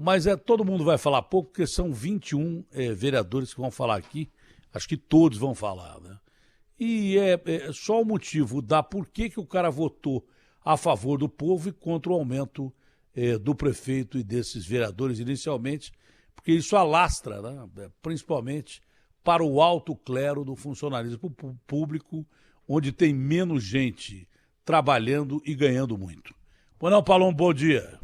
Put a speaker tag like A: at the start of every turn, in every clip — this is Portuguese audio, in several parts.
A: Mas todo mundo vai falar pouco, porque são 21 vereadores que vão falar aqui. Acho que todos vão falar, né? E é só o motivo da por que o cara votou a favor do povo e contra o aumento do prefeito e desses vereadores inicialmente, porque isso alastra, né, principalmente para o alto clero do funcionalismo público, onde tem menos gente trabalhando e ganhando muito. Bom, não, Palom, bom dia.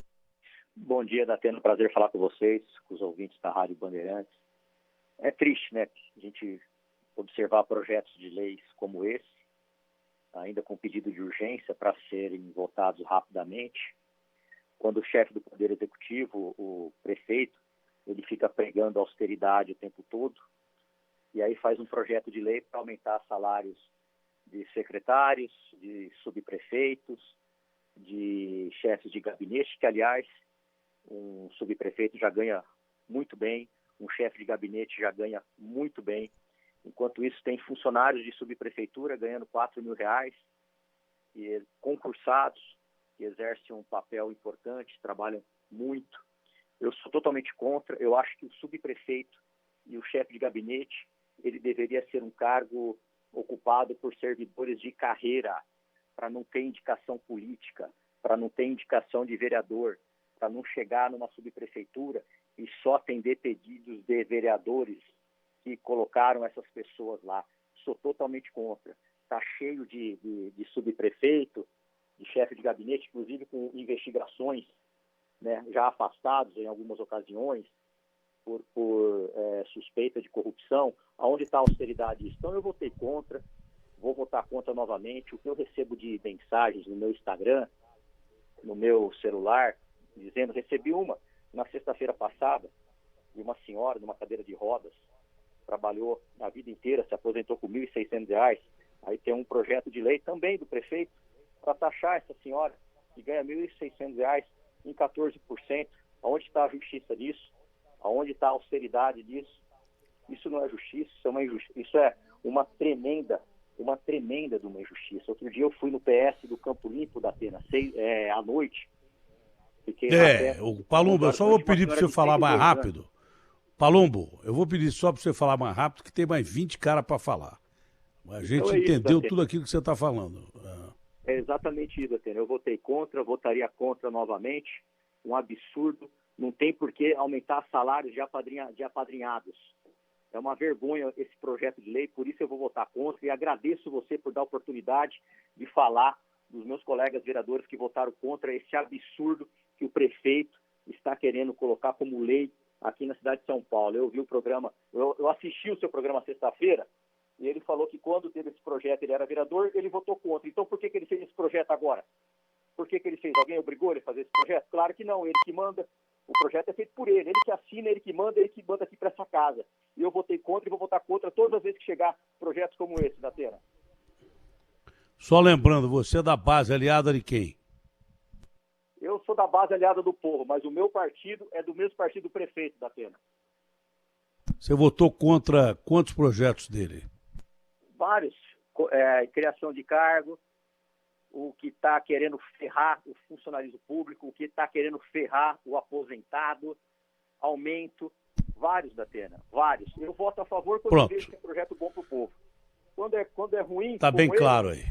B: Bom dia, Datena. Prazer falar com vocês, com os ouvintes da Rádio Bandeirantes. É triste, né, a gente observar projetos de leis como esse, ainda com pedido de urgência para serem votados rapidamente, quando o chefe do Poder Executivo, o prefeito, ele fica pregando austeridade o tempo todo, e aí faz um projeto de lei para aumentar salários de secretários, de subprefeitos, de chefes de gabinete, que, aliás, um subprefeito já ganha muito bem, um chefe de gabinete já ganha muito bem. Enquanto isso, tem funcionários de subprefeitura ganhando R$4.000, e concursados, que exercem um papel importante, trabalham muito. Eu sou totalmente contra. Eu acho que o subprefeito e o chefe de gabinete, ele deveria ser um cargo ocupado por servidores de carreira, para não ter indicação política, para não ter indicação de vereador, para não chegar numa subprefeitura e só atender pedidos de vereadores que colocaram essas pessoas lá. Sou totalmente contra. Está cheio de subprefeito, de chefe de gabinete, inclusive com investigações, né, já afastados em algumas ocasiões por suspeita de corrupção. Aonde está a austeridade disso? Então eu votei contra, vou votar contra novamente. O que eu recebo de mensagens no meu Instagram, no meu celular, dizendo, recebi uma na sexta-feira passada, de uma senhora numa cadeira de rodas, trabalhou a vida inteira, se aposentou com R$1.600, aí tem um projeto de lei também do prefeito para taxar essa senhora que ganha R$1.600 em 14%. Aonde está a justiça disso? Aonde está a austeridade disso? Isso não é justiça, isso é uma tremenda de uma injustiça. Outro dia eu fui no PS do Campo Limpo da Atena, à noite.
A: O Palumbo, eu só vou pedir para você falar mais rápido. Palumbo, eu vou pedir só para você falar mais rápido, que tem mais 20 caras para falar. A gente então entendeu tudo aquilo que você está falando.
B: É exatamente isso, Atena. Eu votei contra, votaria contra novamente. Um absurdo. Não tem por que aumentar salários de apadrinhados. É uma vergonha esse projeto de lei, por isso eu vou votar contra e agradeço você por dar a oportunidade de falar dos meus colegas vereadores que votaram contra esse absurdo que o prefeito está querendo colocar como lei aqui na cidade de São Paulo. Eu vi o programa, eu assisti o seu programa sexta-feira e ele falou que quando teve esse projeto ele era vereador, ele votou contra. Então por que ele fez esse projeto agora? Por que ele fez? Alguém obrigou ele a fazer esse projeto? Claro que não, ele que manda. O projeto é feito por ele que assina, ele que manda aqui para essa casa. E eu votei contra e vou votar contra todas as vezes que chegar projetos como esse, Datena.
A: Só lembrando, você é da base aliada de quem?
B: Eu sou da base aliada do povo, mas o meu partido é do mesmo partido do prefeito, Datena.
A: Você votou contra quantos projetos dele?
B: Vários. Criação de cargo, o que está querendo ferrar o funcionalismo público, o que está querendo ferrar o aposentado, aumento, vários, Datena, vários. Eu voto a favor quando eu vejo que é um projeto bom para o povo. Quando é ruim...
A: Está bem claro aí.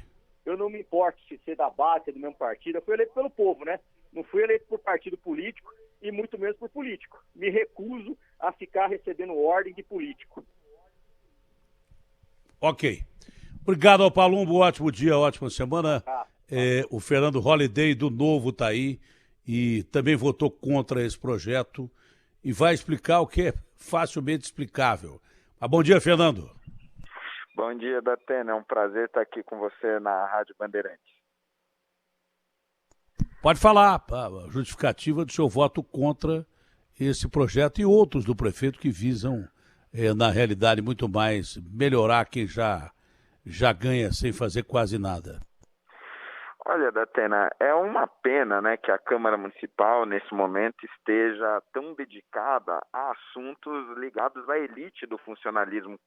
B: Eu não me importo se ser da base, se é do mesmo partido. Eu fui eleito pelo povo, né? Não fui eleito por partido político e muito menos por político. Me recuso a ficar recebendo ordem de político.
A: Ok. Obrigado ao Palumbo, ótimo dia, ótima semana. O Fernando Holliday do Novo está aí e também votou contra esse projeto e vai explicar o que é facilmente explicável. Mas bom dia, Fernando.
C: Bom dia, Datena. É um prazer estar aqui com você na Rádio Bandeirantes.
A: Pode falar a justificativa do seu voto contra esse projeto e outros do prefeito que visam, na realidade, muito mais melhorar quem já ganha sem fazer quase nada.
C: Olha, Datena, é uma pena, né, que a Câmara Municipal, nesse momento, esteja tão dedicada a assuntos ligados à elite do funcionalismo.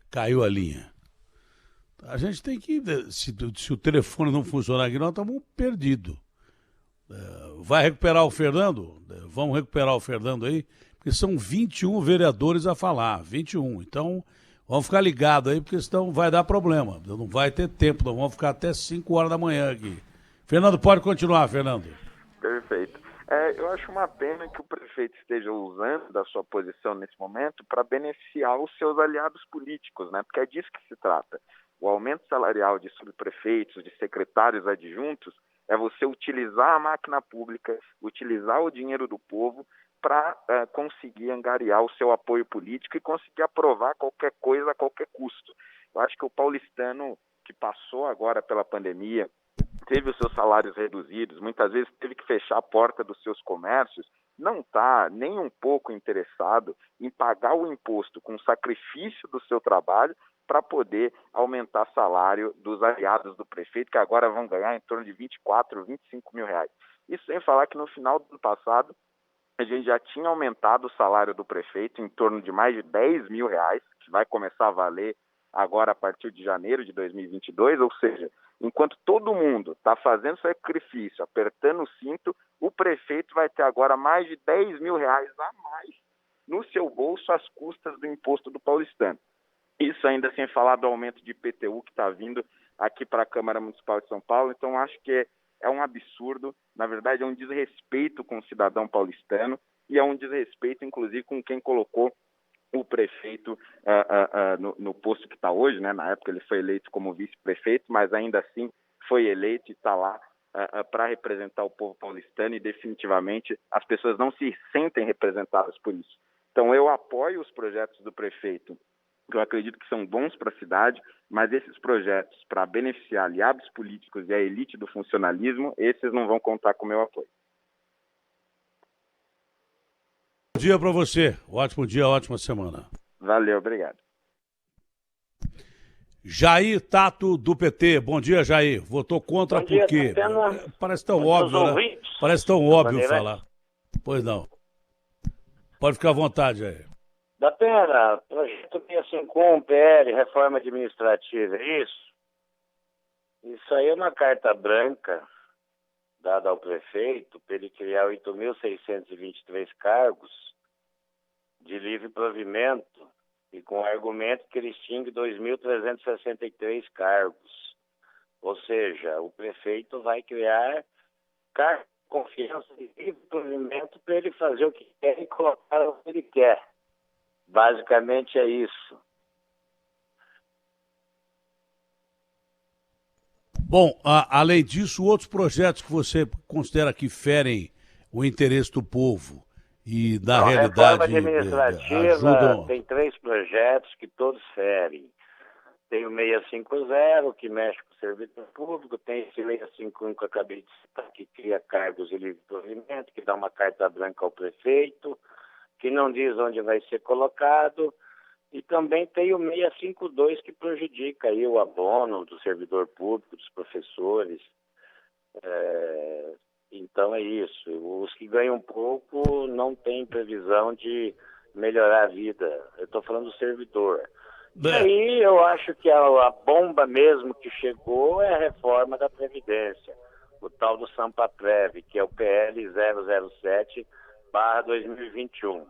A: Caiu a linha. A gente tem que... Se o telefone não funcionar aqui, nós estamos perdidos. Vai recuperar o Fernando? Vamos recuperar o Fernando aí, porque são 21 vereadores a falar, 21. Então, vamos ficar ligados aí, porque senão vai dar problema. Não vai ter tempo, nós vamos ficar até 5 horas da manhã aqui. Fernando, pode continuar, Fernando.
C: Perfeito. Eu acho uma pena que o prefeito esteja usando da sua posição nesse momento para beneficiar os seus aliados políticos, né? Porque é disso que se trata. O aumento salarial de subprefeitos, de secretários adjuntos, é você utilizar a máquina pública, utilizar o dinheiro do povo para conseguir angariar o seu apoio político e conseguir aprovar qualquer coisa a qualquer custo. Eu acho que o paulistano que passou agora pela pandemia, teve os seus salários reduzidos, muitas vezes teve que fechar a porta dos seus comércios, não está nem um pouco interessado em pagar o imposto com o sacrifício do seu trabalho para poder aumentar o salário dos aliados do prefeito, que agora vão ganhar em torno de 24, 25 mil reais. Isso sem falar que no final do ano passado, a gente já tinha aumentado o salário do prefeito em torno de mais de 10 mil reais, que vai começar a valer agora a partir de janeiro de 2022, ou seja, enquanto todo mundo está fazendo sacrifício, apertando o cinto, o prefeito vai ter agora mais de 10 mil reais a mais no seu bolso às custas do imposto do paulistano. Isso ainda sem falar do aumento de IPTU que está vindo aqui para a Câmara Municipal de São Paulo. Então, acho que é um absurdo, na verdade é um desrespeito com o cidadão paulistano e é um desrespeito, inclusive, com quem colocou o prefeito no posto que está hoje, né? Na época ele foi eleito como vice-prefeito, mas ainda assim foi eleito e está lá para representar o povo paulistano e definitivamente as pessoas não se sentem representadas por isso. Então eu apoio os projetos do prefeito, que eu acredito que são bons para a cidade, mas esses projetos para beneficiar aliados políticos e a elite do funcionalismo, esses não vão contar com o meu apoio.
A: Bom dia para você, ótimo dia, ótima semana.
C: Valeu, obrigado.
A: Jair Tato, do PT. Bom dia, Jair. Votou contra por quê? Parece tão óbvio, né? Parece tão óbvio falar. Pois não. Pode ficar à vontade, Jair.
D: Da pena, projeto 651, PL, reforma administrativa, é isso? Isso aí é uma carta branca dada ao prefeito para ele criar 8.623 cargos de livre provimento e com o argumento que ele extingue 2.363 cargos. Ou seja, o prefeito vai criar cargos de confiança de livre provimento para ele fazer o que quer e colocar o que ele quer. Basicamente é isso.
A: Bom, além disso, outros projetos que você considera que ferem o interesse do povo e da realidade...
D: A reforma administrativa ajudam... tem 3 projetos que todos ferem. Tem o 650, que mexe com o servidor público, tem esse 651 que eu acabei de citar, que cria cargos de livre provimento, que dá uma carta branca ao prefeito, que não diz onde vai ser colocado, e também tem o 652 que prejudica aí o abono do servidor público, dos professores. Então é isso. Os que ganham pouco não têm previsão de melhorar a vida. Eu estou falando do servidor. E aí eu acho que a bomba mesmo que chegou é a reforma da Previdência, o tal do Sampaprev, que é o PL 007/2021.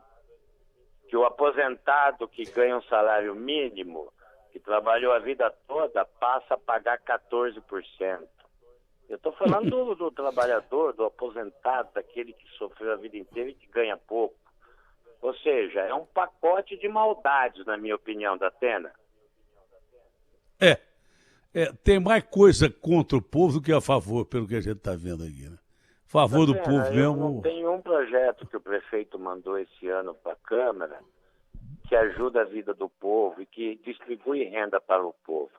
D: Que o aposentado que ganha um salário mínimo, que trabalhou a vida toda, passa a pagar 14%. Eu estou falando do trabalhador, do aposentado, daquele que sofreu a vida inteira e que ganha pouco. Ou seja, é um pacote de maldades, na minha opinião, da Atena.
A: Tem mais coisa contra o povo do que a favor, pelo que a gente está vendo aqui, né? A favor do povo mesmo.
D: Não tem um projeto que o prefeito mandou esse ano para a Câmara que ajuda a vida do povo e que distribui renda para o povo.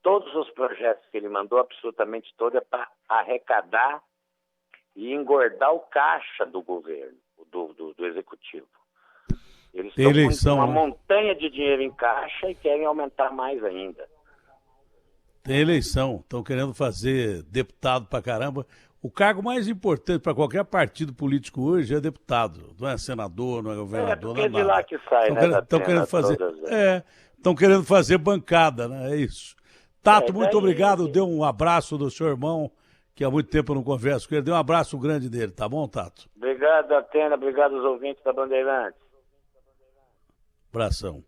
D: Todos os projetos que ele mandou, absolutamente todos, é para arrecadar e engordar o caixa do governo, do executivo. Eles estão com uma montanha de dinheiro em caixa e querem aumentar mais ainda.
A: Tem eleição, estão querendo fazer deputado pra caramba. O cargo mais importante para qualquer partido político hoje é deputado, não é senador, não é governador, não é nada.
D: É de lá que sai,
A: Estão querendo fazer, estão querendo fazer bancada, né? É isso. Tato, muito obrigado, dê um abraço do seu irmão, que há muito tempo eu não converso com ele. Dê um abraço grande dele, tá bom, Tato?
D: Obrigado, Atena. Obrigado aos ouvintes da Bandeirantes.
A: Abração.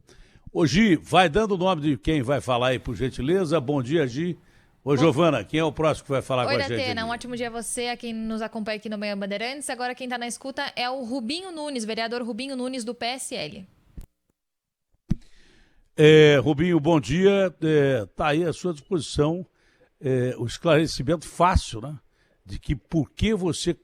A: Ô, Gi, vai dando o nome de quem vai falar aí, por gentileza. Bom dia, Gi. Ô, Giovana, quem é o próximo que vai falar com a gente?
E: Oi, Datena,
A: aqui?
E: um ótimo dia a você, a quem nos acompanha aqui no Manhã Bandeirantes. Agora quem está na escuta é o Rubinho Nunes, vereador Rubinho Nunes, do PSL.
A: Rubinho, bom dia. Tá aí à sua disposição o esclarecimento fácil, né? De que por que você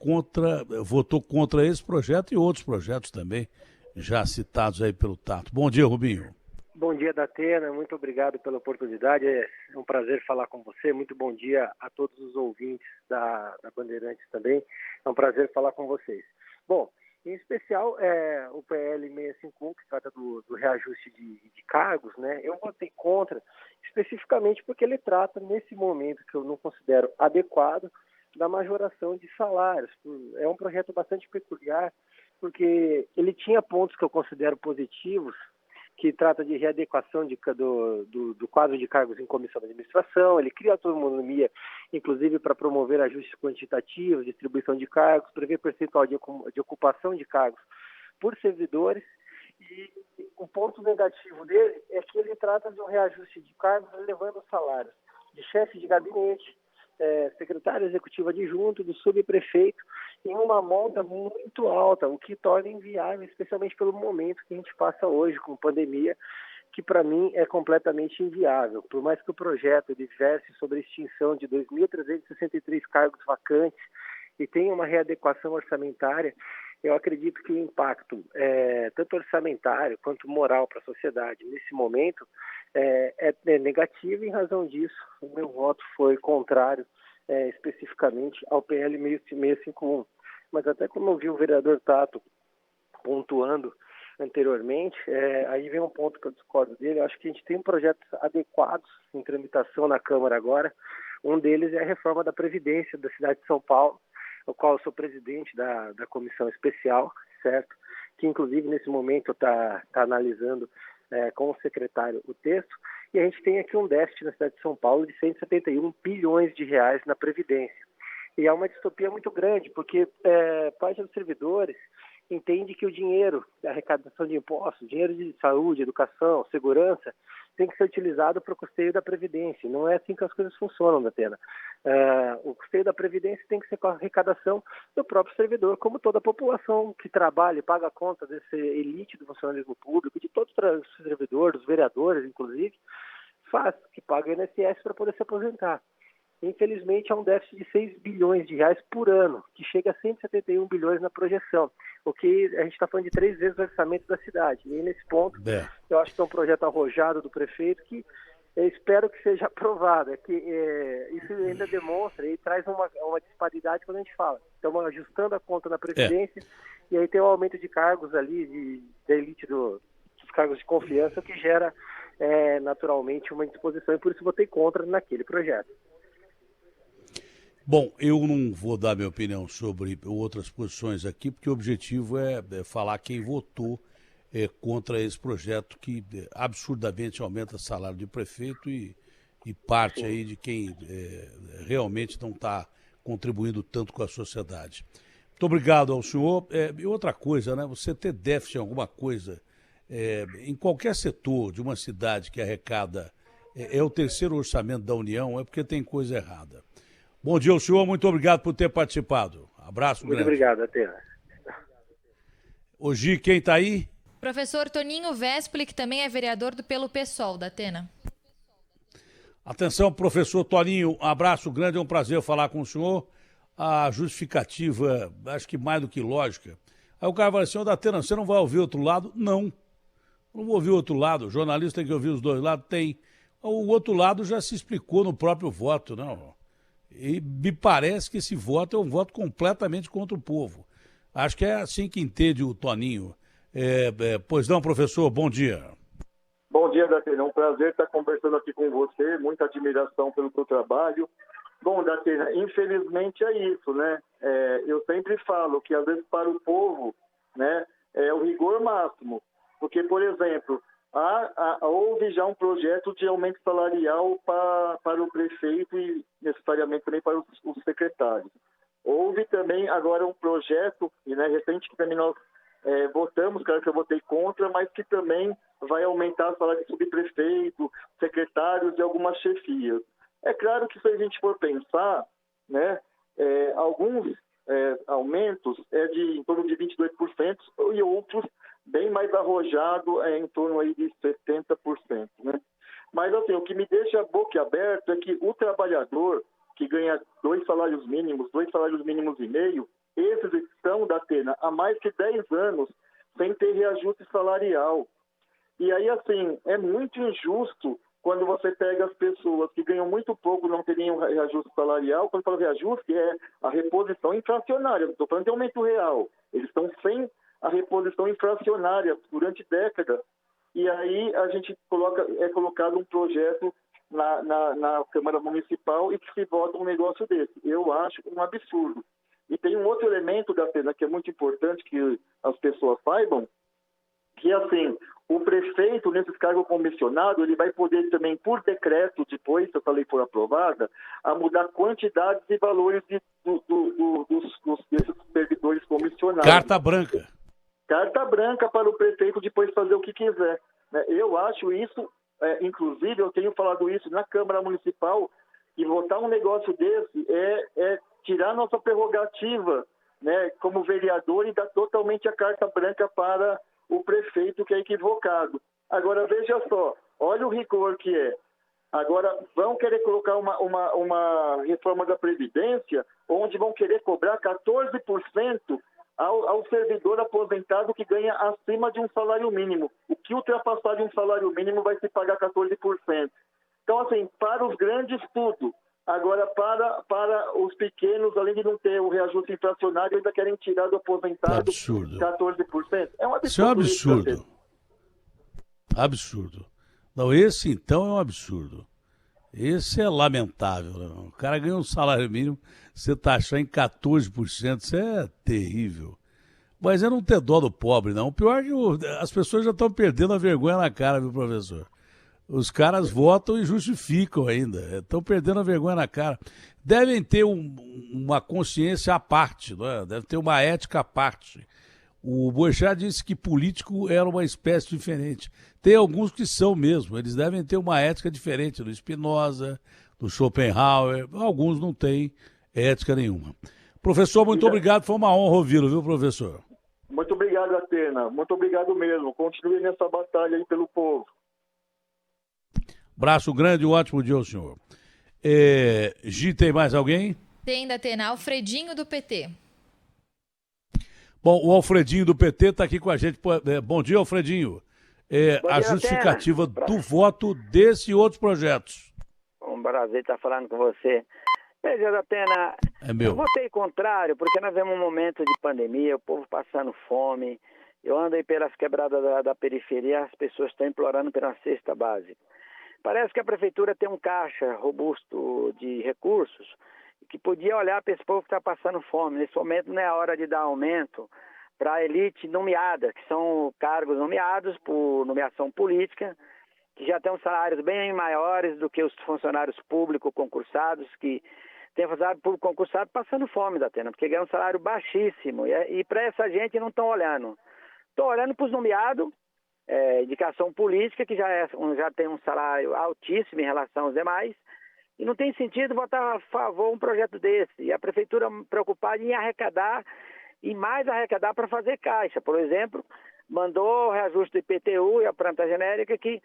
A: votou contra esse projeto e outros projetos também, já citados aí pelo Tato. Bom dia, Rubinho.
F: Bom dia, Datena. Muito obrigado pela oportunidade. É um prazer falar com você. Muito bom dia a todos os ouvintes da Bandeirantes também. É um prazer falar com vocês. Bom, em especial, o PL 651, que trata do reajuste de cargos, né? Eu votei contra, especificamente porque ele trata, nesse momento que eu não considero adequado, da majoração de salários. É um projeto bastante peculiar, porque ele tinha pontos que eu considero positivos, que trata de readequação do quadro de cargos em comissão de administração. Ele cria autonomia, inclusive, para promover ajustes quantitativos, distribuição de cargos, prevê percentual de ocupação de cargos por servidores. E o ponto negativo dele é que ele trata de um reajuste de cargos elevando os salários de chefe de gabinete, secretário executivo adjunto, do subprefeito, em uma monta muito alta, o que torna inviável, especialmente pelo momento que a gente passa hoje com pandemia, que para mim é completamente inviável. Por mais que o projeto verse sobre a extinção de 2.363 cargos vacantes e tenha uma readequação orçamentária, eu acredito que o impacto, tanto orçamentário quanto moral para a sociedade nesse momento, é negativo. Em razão disso, o meu voto foi contrário, especificamente ao PL 651. Mas até como eu vi o vereador Tato pontuando anteriormente, aí vem um ponto que eu discordo dele. Eu acho que a gente tem projetos adequados em tramitação na Câmara agora. Um deles é a reforma da Previdência da cidade de São Paulo, o qual eu sou presidente da comissão especial, certo? Que inclusive nesse momento está analisando com o secretário o texto. E a gente tem aqui um déficit na cidade de São Paulo de 171 bilhões de reais na Previdência. E é uma distopia muito grande, porque parte dos servidores entende que o dinheiro da arrecadação de impostos, dinheiro de saúde, educação, segurança, tem que ser utilizado para o custeio da Previdência. Não é assim que as coisas funcionam, Datena. O custeio da Previdência tem que ser com a arrecadação do próprio servidor, como toda a população que trabalha e paga a conta dessa elite do funcionalismo público, de todos os servidores, dos vereadores, inclusive, faz, que paga INSS para poder se aposentar. Infelizmente, há um déficit de 6 bilhões de reais por ano, que chega a 171 bilhões na projeção, o que a gente está falando de 3 vezes o orçamento da cidade. E nesse ponto, eu acho que é um projeto arrojado do prefeito que eu espero que seja aprovado. Isso ainda demonstra e traz uma disparidade quando a gente fala. Estamos ajustando a conta na Previdência e aí tem um aumento de cargos ali, da elite dos cargos de confiança, que gera naturalmente uma indisposição, e por isso votei contra naquele projeto.
A: Bom, eu não vou dar minha opinião sobre outras posições aqui, porque o objetivo é falar quem votou contra esse projeto que absurdamente aumenta o salário de prefeito e parte aí de quem realmente não está contribuindo tanto com a sociedade. Muito obrigado ao senhor. E outra coisa, né? Você ter déficit em alguma coisa, em qualquer setor de uma cidade que arrecada, é o terceiro orçamento da União, é porque tem coisa errada. Bom dia ao senhor, muito obrigado por ter participado. Abraço grande.
F: Muito obrigado, Atena.
A: Hoje, quem está aí?
E: Professor Toninho Vespoli, que também é vereador pelo PSOL, Datena.
A: Atenção, professor Toninho, um abraço grande, é um prazer falar com o senhor. A justificativa, acho que mais do que lógica. Aí o cara fala assim, Datena, você não vai ouvir outro lado? Não vou ouvir outro lado, o jornalista tem que ouvir os dois lados? Tem. O outro lado já se explicou no próprio voto, não. E me parece que esse voto é um voto completamente contra o povo. Acho que é assim que entende o Toninho. Pois não, professor, bom dia.
G: Bom dia, Datena. É um prazer estar conversando aqui com você. Muita admiração pelo seu trabalho. Bom, Datena, infelizmente é isso, né? Eu sempre falo que, às vezes, para o povo, né, é o rigor máximo. Porque, por exemplo, houve já um projeto de aumento salarial para o prefeito e necessariamente também para os secretários. Houve também agora um projeto, e recente, que também nós votamos, claro que eu votei contra, mas que também vai aumentar o salário de subprefeito, secretários e algumas chefias. É claro que se a gente for pensar, alguns aumentos de em torno de 22% e outros bem mais arrojado, em torno aí de 70%. Mas assim, o que me deixa boquiaberto é que o trabalhador que ganha 2 salários mínimos e meio, esses estão, Datena, há mais de 10 anos sem ter reajuste salarial. E aí, assim, é muito injusto quando você pega as pessoas que ganham muito pouco, não teriam reajuste salarial. Quando fala reajuste, é a reposição inflacionária. Não estou falando de aumento real. Eles estão sem a reposição inflacionária durante décadas. E aí a gente é colocado um projeto na Câmara Municipal e que se vota um negócio desse. Eu acho um absurdo. E tem um outro elemento da cena que é muito importante que as pessoas saibam, que assim, o prefeito, nesses cargos comissionados, ele vai poder também, por decreto, depois, se essa lei for aprovada, a mudar quantidades e valores desses servidores comissionados.
A: Carta branca.
G: Carta branca para o prefeito depois fazer o que quiser. Eu acho isso, inclusive, eu tenho falado isso na Câmara Municipal, e votar um negócio desse é tirar nossa prerrogativa, como vereador, e dar totalmente a carta branca para o prefeito, que é equivocado. Agora, veja só, olha o rigor que é. Agora, vão querer colocar uma reforma da Previdência, onde vão querer cobrar 14% ao servidor aposentado que ganha acima de um salário mínimo. O que ultrapassar de um salário mínimo vai se pagar 14%. Então, assim, para os grandes, tudo. Agora, para os pequenos, além de não ter o reajuste inflacionário, ainda querem tirar do aposentado
A: absurdo.
G: 14%. É um absurdo.
A: Isso é um absurdo. Absurdo. Não, esse, então, é um absurdo. Esse é lamentável. O cara ganha um salário mínimo, você taxar em 14%, isso é terrível. Mas é não ter dó do pobre, não. O pior é que as pessoas já estão perdendo a vergonha na cara, viu, professor? Os caras votam e justificam ainda. Estão perdendo a vergonha na cara. Devem ter uma consciência à parte, não é? Deve ter uma ética à parte. O Boechat disse que político era uma espécie diferente. Tem alguns que são mesmo. Eles devem ter uma ética diferente do Spinoza, do Schopenhauer. Alguns não têm ética nenhuma. Professor, muito obrigado. Foi uma honra ouvi-lo, viu, professor?
G: Muito obrigado, Atena. Muito obrigado mesmo. Continue nessa batalha aí pelo povo.
A: Braço grande, um ótimo dia ao senhor. Gi, tem mais alguém?
E: Tem, Datena. Alfredinho do PT.
A: Bom, o Alfredinho do PT está aqui com a gente. Bom dia, Alfredinho. A justificativa do voto desse e outros projetos.
H: Um prazer estar falando com você. Veja, Datena, eu votei contrário porque nós vemos um momento de pandemia, o povo passando fome. Eu ando aí pelas quebradas da periferia, as pessoas estão implorando pela cesta básica. Parece que a prefeitura tem um caixa robusto de recursos que podia olhar para esse povo que está passando fome. Nesse momento não é a hora de dar aumento para a elite nomeada, que são cargos nomeados por nomeação política, que já têm salários bem maiores do que os funcionários públicos concursados, que têm funcionário público concursado passando fome, Datena, porque ganham um salário baixíssimo. E para essa gente não estão olhando. Estão olhando para os nomeados, indicação política, que já tem um salário altíssimo em relação aos demais, e não tem sentido votar a favor de um projeto desse. E a prefeitura preocupada em arrecadar, e mais arrecadar para fazer caixa. Por exemplo, mandou o reajuste do IPTU e a planta genérica que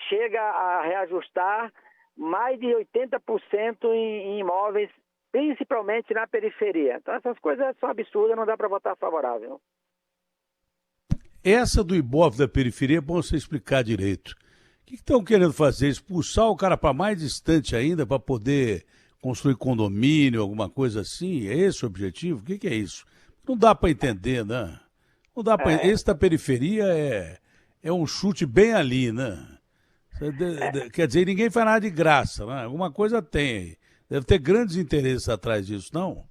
H: chega a reajustar mais de 80% em imóveis, principalmente na periferia. Então essas coisas são absurdas, não dá para votar favorável.
A: Essa do imóvel da periferia é bom você explicar direito. O que estão querendo fazer? Expulsar o cara para mais distante ainda, para poder construir condomínio, alguma coisa assim? É esse o objetivo? O que é isso? Não dá para entender, né? Não dá para. Esse da periferia é um chute bem ali, né? Quer dizer, ninguém faz nada de graça, né? Alguma coisa tem aí. Deve ter grandes interesses atrás disso, não?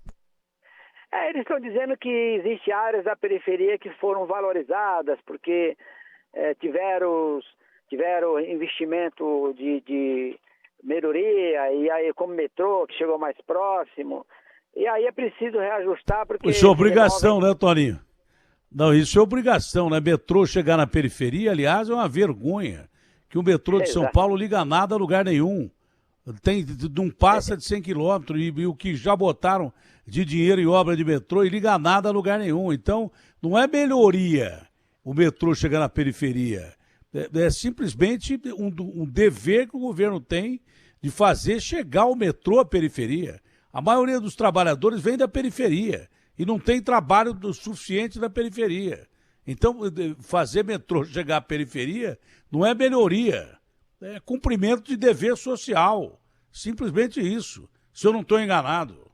H: Eles estão dizendo que existem áreas da periferia que foram valorizadas, porque tiveram investimento de melhoria, e aí como metrô, que chegou mais próximo, e aí é preciso reajustar, porque...
A: Isso é obrigação, né, Toninho? Não, isso é obrigação, né? Metrô chegar na periferia, aliás, é uma vergonha, que o metrô de São Paulo liga nada a lugar nenhum. Não passa de 100 quilômetros, e o que já botaram de dinheiro em obra de metrô e liga nada a lugar nenhum. Então, não é melhoria o metrô chegar na periferia. É simplesmente um dever que o governo tem de fazer chegar o metrô à periferia. A maioria dos trabalhadores vem da periferia e não tem trabalho suficiente na periferia. Então, fazer metrô chegar à periferia não é melhoria, é cumprimento de dever social. Simplesmente isso, se eu não estou enganado.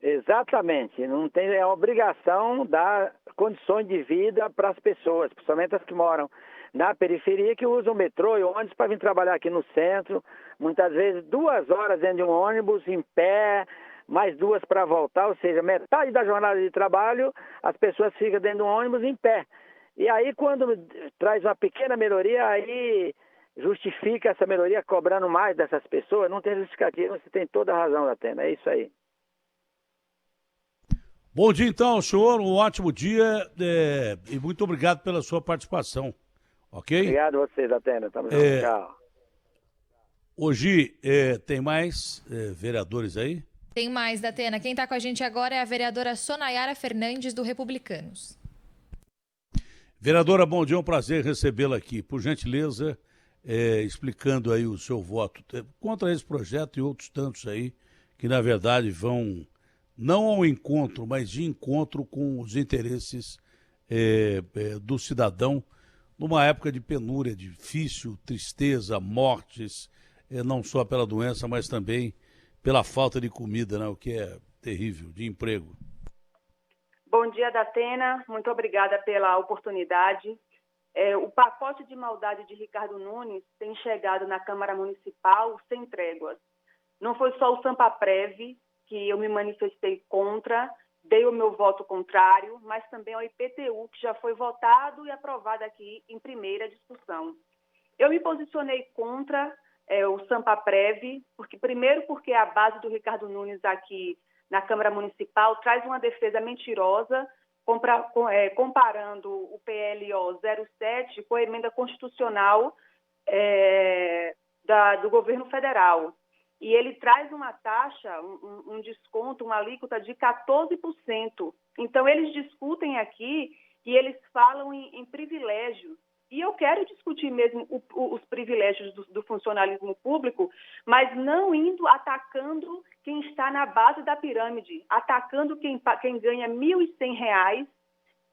H: Exatamente, não tem, é uma obrigação dar condições de vida para as pessoas, principalmente as que moram na periferia, que usam metrô e ônibus para vir trabalhar aqui no centro, muitas vezes 2 horas dentro de um ônibus, em pé, mais 2 para voltar, ou seja, metade da jornada de trabalho as pessoas ficam dentro de um ônibus em pé. E aí quando traz uma pequena melhoria, aí justifica essa melhoria cobrando mais dessas pessoas, não tem justificativa, você tem toda a razão, Datena, é isso aí.
A: Bom dia então, senhor, um ótimo dia e muito obrigado pela sua participação, ok?
H: Obrigado a vocês, Datena, tamo junto, tchau.
A: Hoje tem mais vereadores aí?
E: Tem mais, Datena. Quem está com a gente agora é a vereadora Sonayara Fernandes, do Republicanos.
A: Vereadora, bom dia, é um prazer recebê-la aqui. Por gentileza, explicando aí o seu voto contra esse projeto e outros tantos aí, que na verdade vão não ao encontro, mas de encontro com os interesses do cidadão numa época de penúria, difícil, tristeza, mortes, não só pela doença, mas também pela falta de comida, né, o que é terrível, de emprego.
I: Bom dia, Datena. Muito obrigada pela oportunidade. O pacote de maldade de Ricardo Nunes tem chegado na Câmara Municipal sem tréguas. Não foi só o Sampaprev que eu me manifestei contra, dei o meu voto contrário, mas também ao IPTU, que já foi votado e aprovado aqui em primeira discussão. Eu me posicionei contra o Sampaprev, porque a base do Ricardo Nunes aqui na Câmara Municipal traz uma defesa mentirosa, comparando o PLO 07 com a emenda constitucional do governo federal. E ele traz uma taxa, um desconto, uma alíquota de 14%. Então, eles discutem aqui e eles falam em privilégios. E eu quero discutir mesmo os privilégios do funcionalismo público, mas não indo atacando quem está na base da pirâmide, atacando quem ganha R$ 1.100,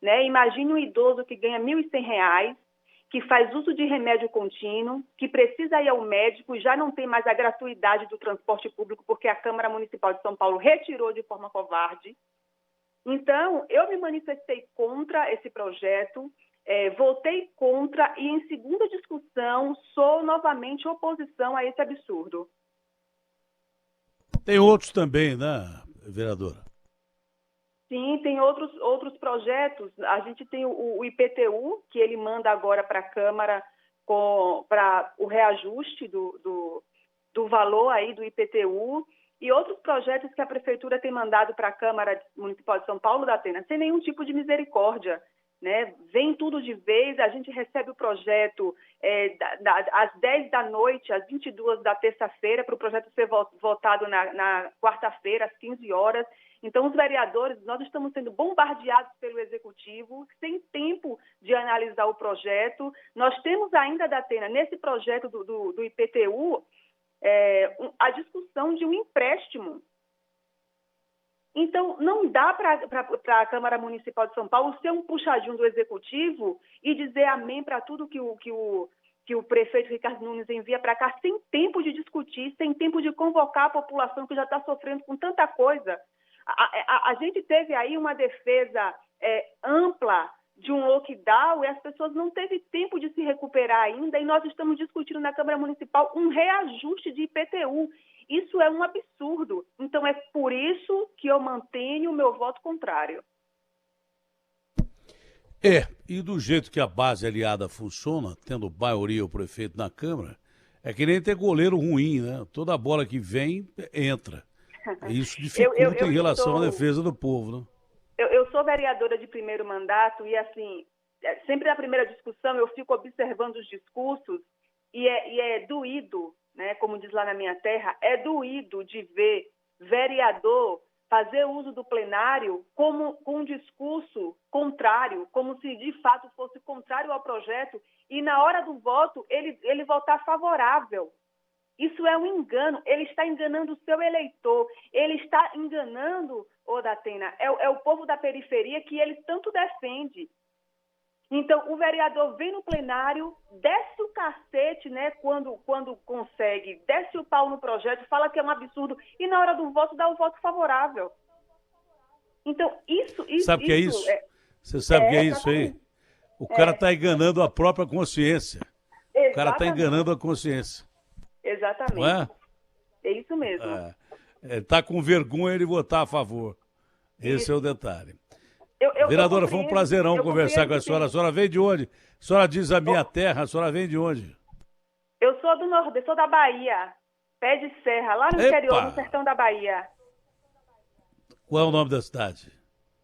I: né? Imagine um idoso que ganha R$ 1.100, que faz uso de remédio contínuo, que precisa ir ao médico e já não tem mais a gratuidade do transporte público, porque a Câmara Municipal de São Paulo retirou de forma covarde. Então, eu me manifestei contra esse projeto, votei contra e, em segunda discussão, sou novamente oposição a esse absurdo.
A: Tem outros também, né, vereadora?
I: Sim, tem outros projetos. A gente tem o IPTU, que ele manda agora para a Câmara para o reajuste do valor aí do IPTU, e outros projetos que a Prefeitura tem mandado para a Câmara Municipal de São Paulo, Datena, sem nenhum tipo de misericórdia, né? Vem tudo de vez, a gente recebe o projeto às 10 da noite, às 22 da terça-feira, para o projeto ser votado na quarta-feira, às 15 horas. Então, os vereadores, nós estamos sendo bombardeados pelo Executivo, sem tempo de analisar o projeto. Nós temos ainda, Datena, nesse projeto do IPTU, a discussão de um empréstimo. Então, não dá para a Câmara Municipal de São Paulo ser um puxadinho do Executivo e dizer amém para tudo que o prefeito Ricardo Nunes envia para cá, sem tempo de discutir, sem tempo de convocar a população que já está sofrendo com tanta coisa. A gente teve aí uma defesa ampla de um lockdown e as pessoas não teve tempo de se recuperar ainda, e nós estamos discutindo na Câmara Municipal um reajuste de IPTU. Isso é um absurdo. Então, é por isso que eu mantenho o meu voto contrário.
A: E do jeito que a base aliada funciona, tendo maioria o prefeito na Câmara, é que nem ter goleiro ruim, né? Toda bola que vem, entra. Isso dificulta em relação à defesa do povo, né?
I: Eu sou vereadora de primeiro mandato e, assim, sempre na primeira discussão eu fico observando os discursos e é doído, né? Como diz lá na minha terra, é doído de ver vereador fazer uso do plenário com um discurso contrário, como se de fato fosse contrário ao projeto, e na hora do voto ele votar favorável. Isso é um engano, ele está enganando o seu eleitor, ele está enganando, Datena, é o povo da periferia que ele tanto defende. Então, o vereador vem no plenário, desce o cacete, né, quando consegue, desce o pau no projeto, fala que é um absurdo, e na hora do voto dá o voto favorável. Então, isso...
A: Sabe o que é isso? Você sabe o que é isso aí? O cara está enganando a própria consciência.
I: Exatamente.
A: O cara está enganando a consciência.
I: Exatamente.
A: Não é?
I: É isso mesmo.
A: Ele está com vergonha de votar a favor. Esse é o detalhe. Vereadora, foi um prazerão conversar com a senhora. A senhora vem de onde? A senhora diz a minha terra, a senhora vem de onde?
I: Eu sou do Nordeste, sou da Bahia. Pé de Serra, lá no interior, no sertão da Bahia.
A: Qual é o nome da cidade?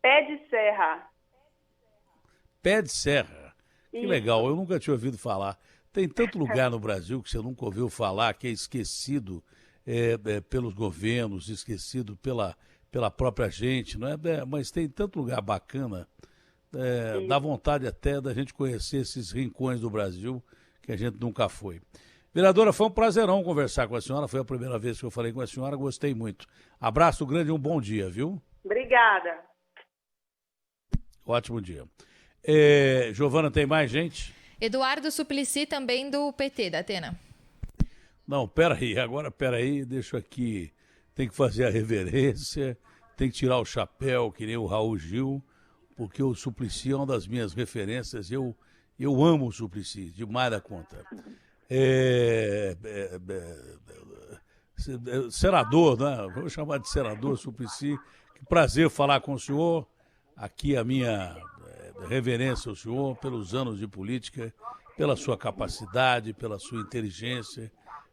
I: Pé de Serra.
A: Pé de Serra. Que legal, eu nunca tinha ouvido falar. Tem tanto lugar no Brasil que você nunca ouviu falar, que é esquecido pelos governos, esquecido pela própria gente, não é? Mas tem tanto lugar bacana, dá vontade até da gente conhecer esses rincões do Brasil que a gente nunca foi. Vereadora, foi um prazerão conversar com a senhora, foi a primeira vez que eu falei com a senhora, gostei muito. Abraço grande e um bom dia, viu?
I: Obrigada.
A: Ótimo dia. Giovana, tem mais gente?
E: Eduardo Suplicy, também do PT, Datena.
A: Não, peraí, deixa aqui. Tem que fazer a reverência, tem que tirar o chapéu, que nem o Raul Gil, porque o Suplicy é uma das minhas referências. Eu amo o Suplicy, demais da conta. Senador, né? Vou chamar de senador Suplicy. Que prazer falar com o senhor. Aqui a minha reverência ao senhor pelos anos de política, pela sua capacidade, pela sua inteligência,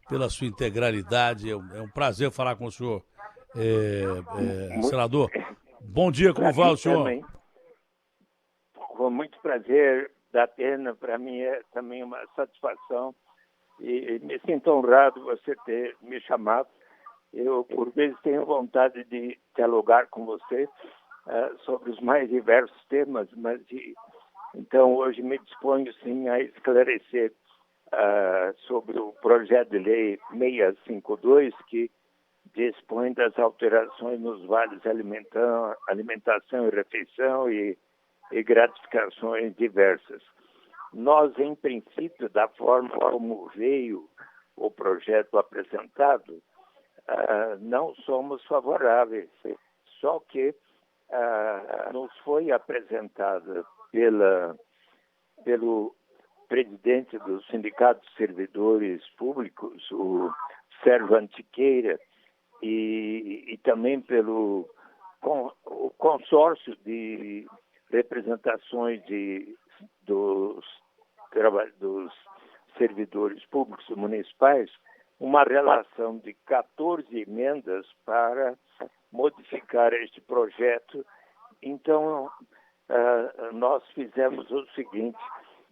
A: pela sua integralidade. É um prazer falar com o senhor, senador. Bom dia, como vai o senhor?
J: Também. Com muito prazer, Datena, para mim é também uma satisfação e me sinto honrado você ter me chamado. Eu, por vezes, tenho vontade de dialogar com você sobre os mais diversos temas, então hoje me disponho sim a esclarecer sobre o projeto de lei 652, que dispõe das alterações nos vales alimentação e refeição e gratificações diversas. Nós, em princípio, da forma como veio o projeto apresentado, não somos favoráveis, só que nos foi apresentada pelo presidente do Sindicato de Servidores Públicos, o Sérgio Antiqueira, e também pelo o consórcio de representações dos servidores públicos municipais, uma relação de 14 emendas para modificar este projeto. Então, nós fizemos o seguinte: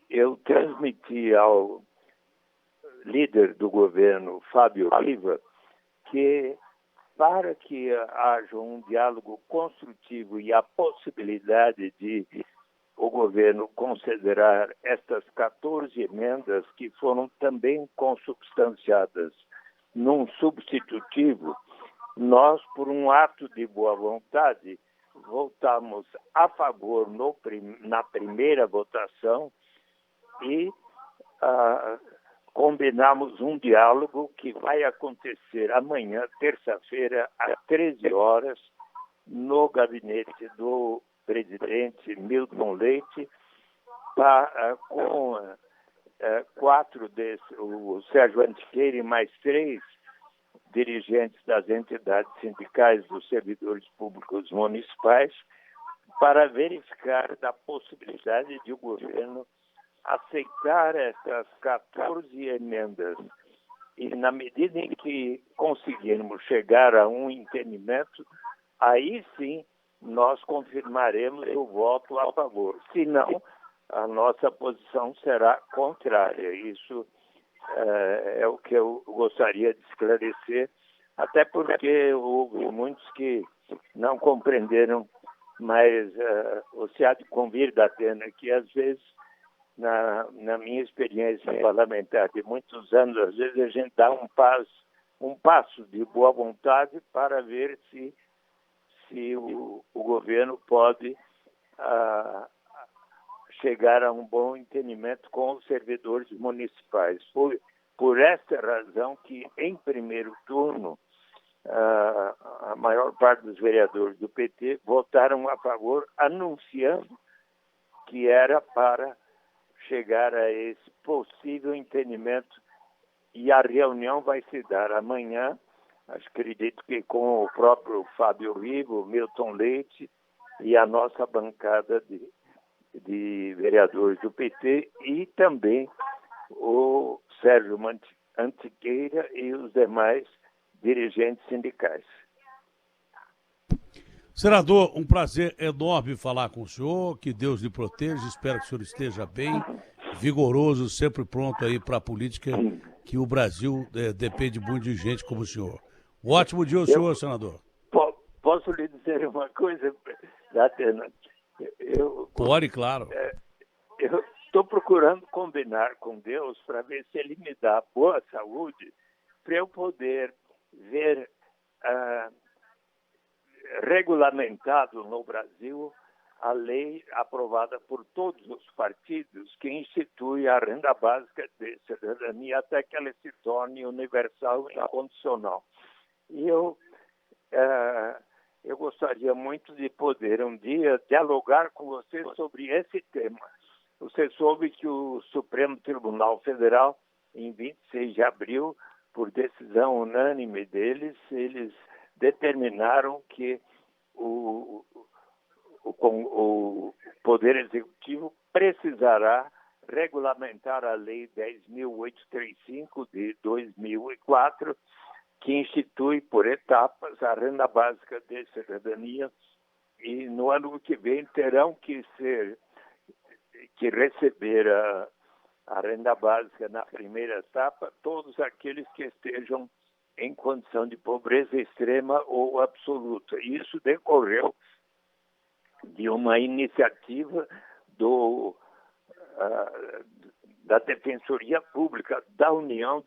J: eu transmiti ao líder do governo, Fábio Oliva, que para que haja um diálogo construtivo e a possibilidade de o governo considerar estas 14 emendas que foram também consubstanciadas num substitutivo, nós, por um ato de boa vontade, votamos a favor na primeira votação e combinamos um diálogo que vai acontecer amanhã, terça-feira, às 13 horas, no gabinete do presidente Milton Leite, com 4 desses, o Sérgio Antiqueira e mais 3 dirigentes das entidades sindicais dos servidores públicos municipais, para verificar da possibilidade de o governo aceitar essas 14 emendas. E na medida em que conseguirmos chegar a um entendimento, aí sim nós confirmaremos o voto a favor. Se não, a nossa posição será contrária. Isso é o que eu gostaria de esclarecer, até porque houve muitos que não compreenderam, mas você há de convir, Datena, que às vezes, na minha experiência parlamentar de muitos anos, às vezes a gente dá um passo de boa vontade para ver se o governo pode chegar a um bom entendimento com os servidores municipais. Foi por esta razão que, em primeiro turno, a maior parte dos vereadores do PT votaram a favor, anunciando que era para chegar a esse possível entendimento, e a reunião vai se dar amanhã, acredito que com o próprio Fábio Rigo, Milton Leite e a nossa bancada de vereadores do PT e também o Sérgio Antiqueira e os demais dirigentes sindicais.
A: Senador, um prazer enorme falar com o senhor, que Deus lhe proteja, espero que o senhor esteja bem, vigoroso, sempre pronto aí para a política, que o Brasil depende muito de gente como o senhor. Um ótimo dia ao senhor, senador.
J: Posso lhe dizer uma coisa, Datena?
A: Pode, claro.
J: Eu estou procurando combinar com Deus para ver se Ele me dá boa saúde para eu poder ver regulamentado no Brasil a lei aprovada por todos os partidos que institui a renda básica de cidadania até que ela se torne universal e incondicional. E eu gostaria muito de poder um dia dialogar com você sobre esse tema. Você soube que o Supremo Tribunal Federal, em 26 de abril, por decisão unânime deles, eles determinaram que o Poder Executivo precisará regulamentar a Lei 10.835 de 2004, que institui por etapas a renda básica de cidadania, e no ano que vem terão que receber a renda básica na primeira etapa todos aqueles que estejam em condição de pobreza extrema ou absoluta. Isso decorreu de uma iniciativa da Defensoria Pública da União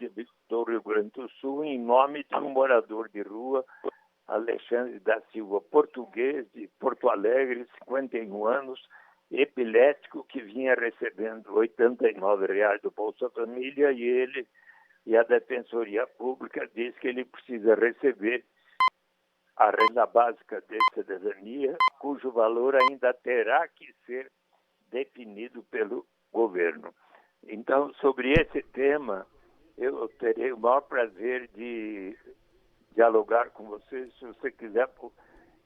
J: do Rio Grande do Sul, em nome de um morador de rua, Alexandre da Silva, português de Porto Alegre, 51 anos, epilético, que vinha recebendo R$ 89 do Bolsa Família, e a Defensoria Pública diz que ele precisa receber a renda básica de cidadania, cujo valor ainda terá que ser definido pelo governo. Então, sobre esse tema, eu terei o maior prazer de dialogar com você. Se você quiser,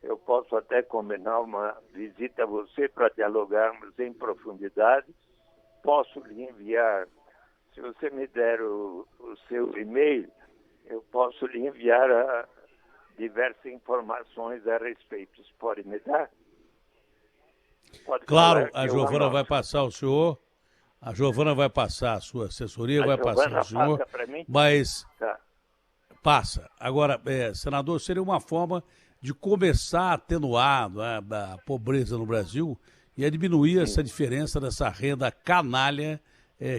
J: eu posso até combinar uma visita a você para dialogarmos em profundidade. Posso lhe enviar, se você me der o seu e-mail, eu posso lhe enviar diversas informações a respeito. Você pode me dar?
A: Claro, a Giovana vai passar o senhor, a Giovana vai passar a sua assessoria, vai passar o senhor, mas passa. Agora, senador, seria uma forma de começar a atenuar, né, a pobreza no Brasil e a diminuir essa diferença dessa renda canalha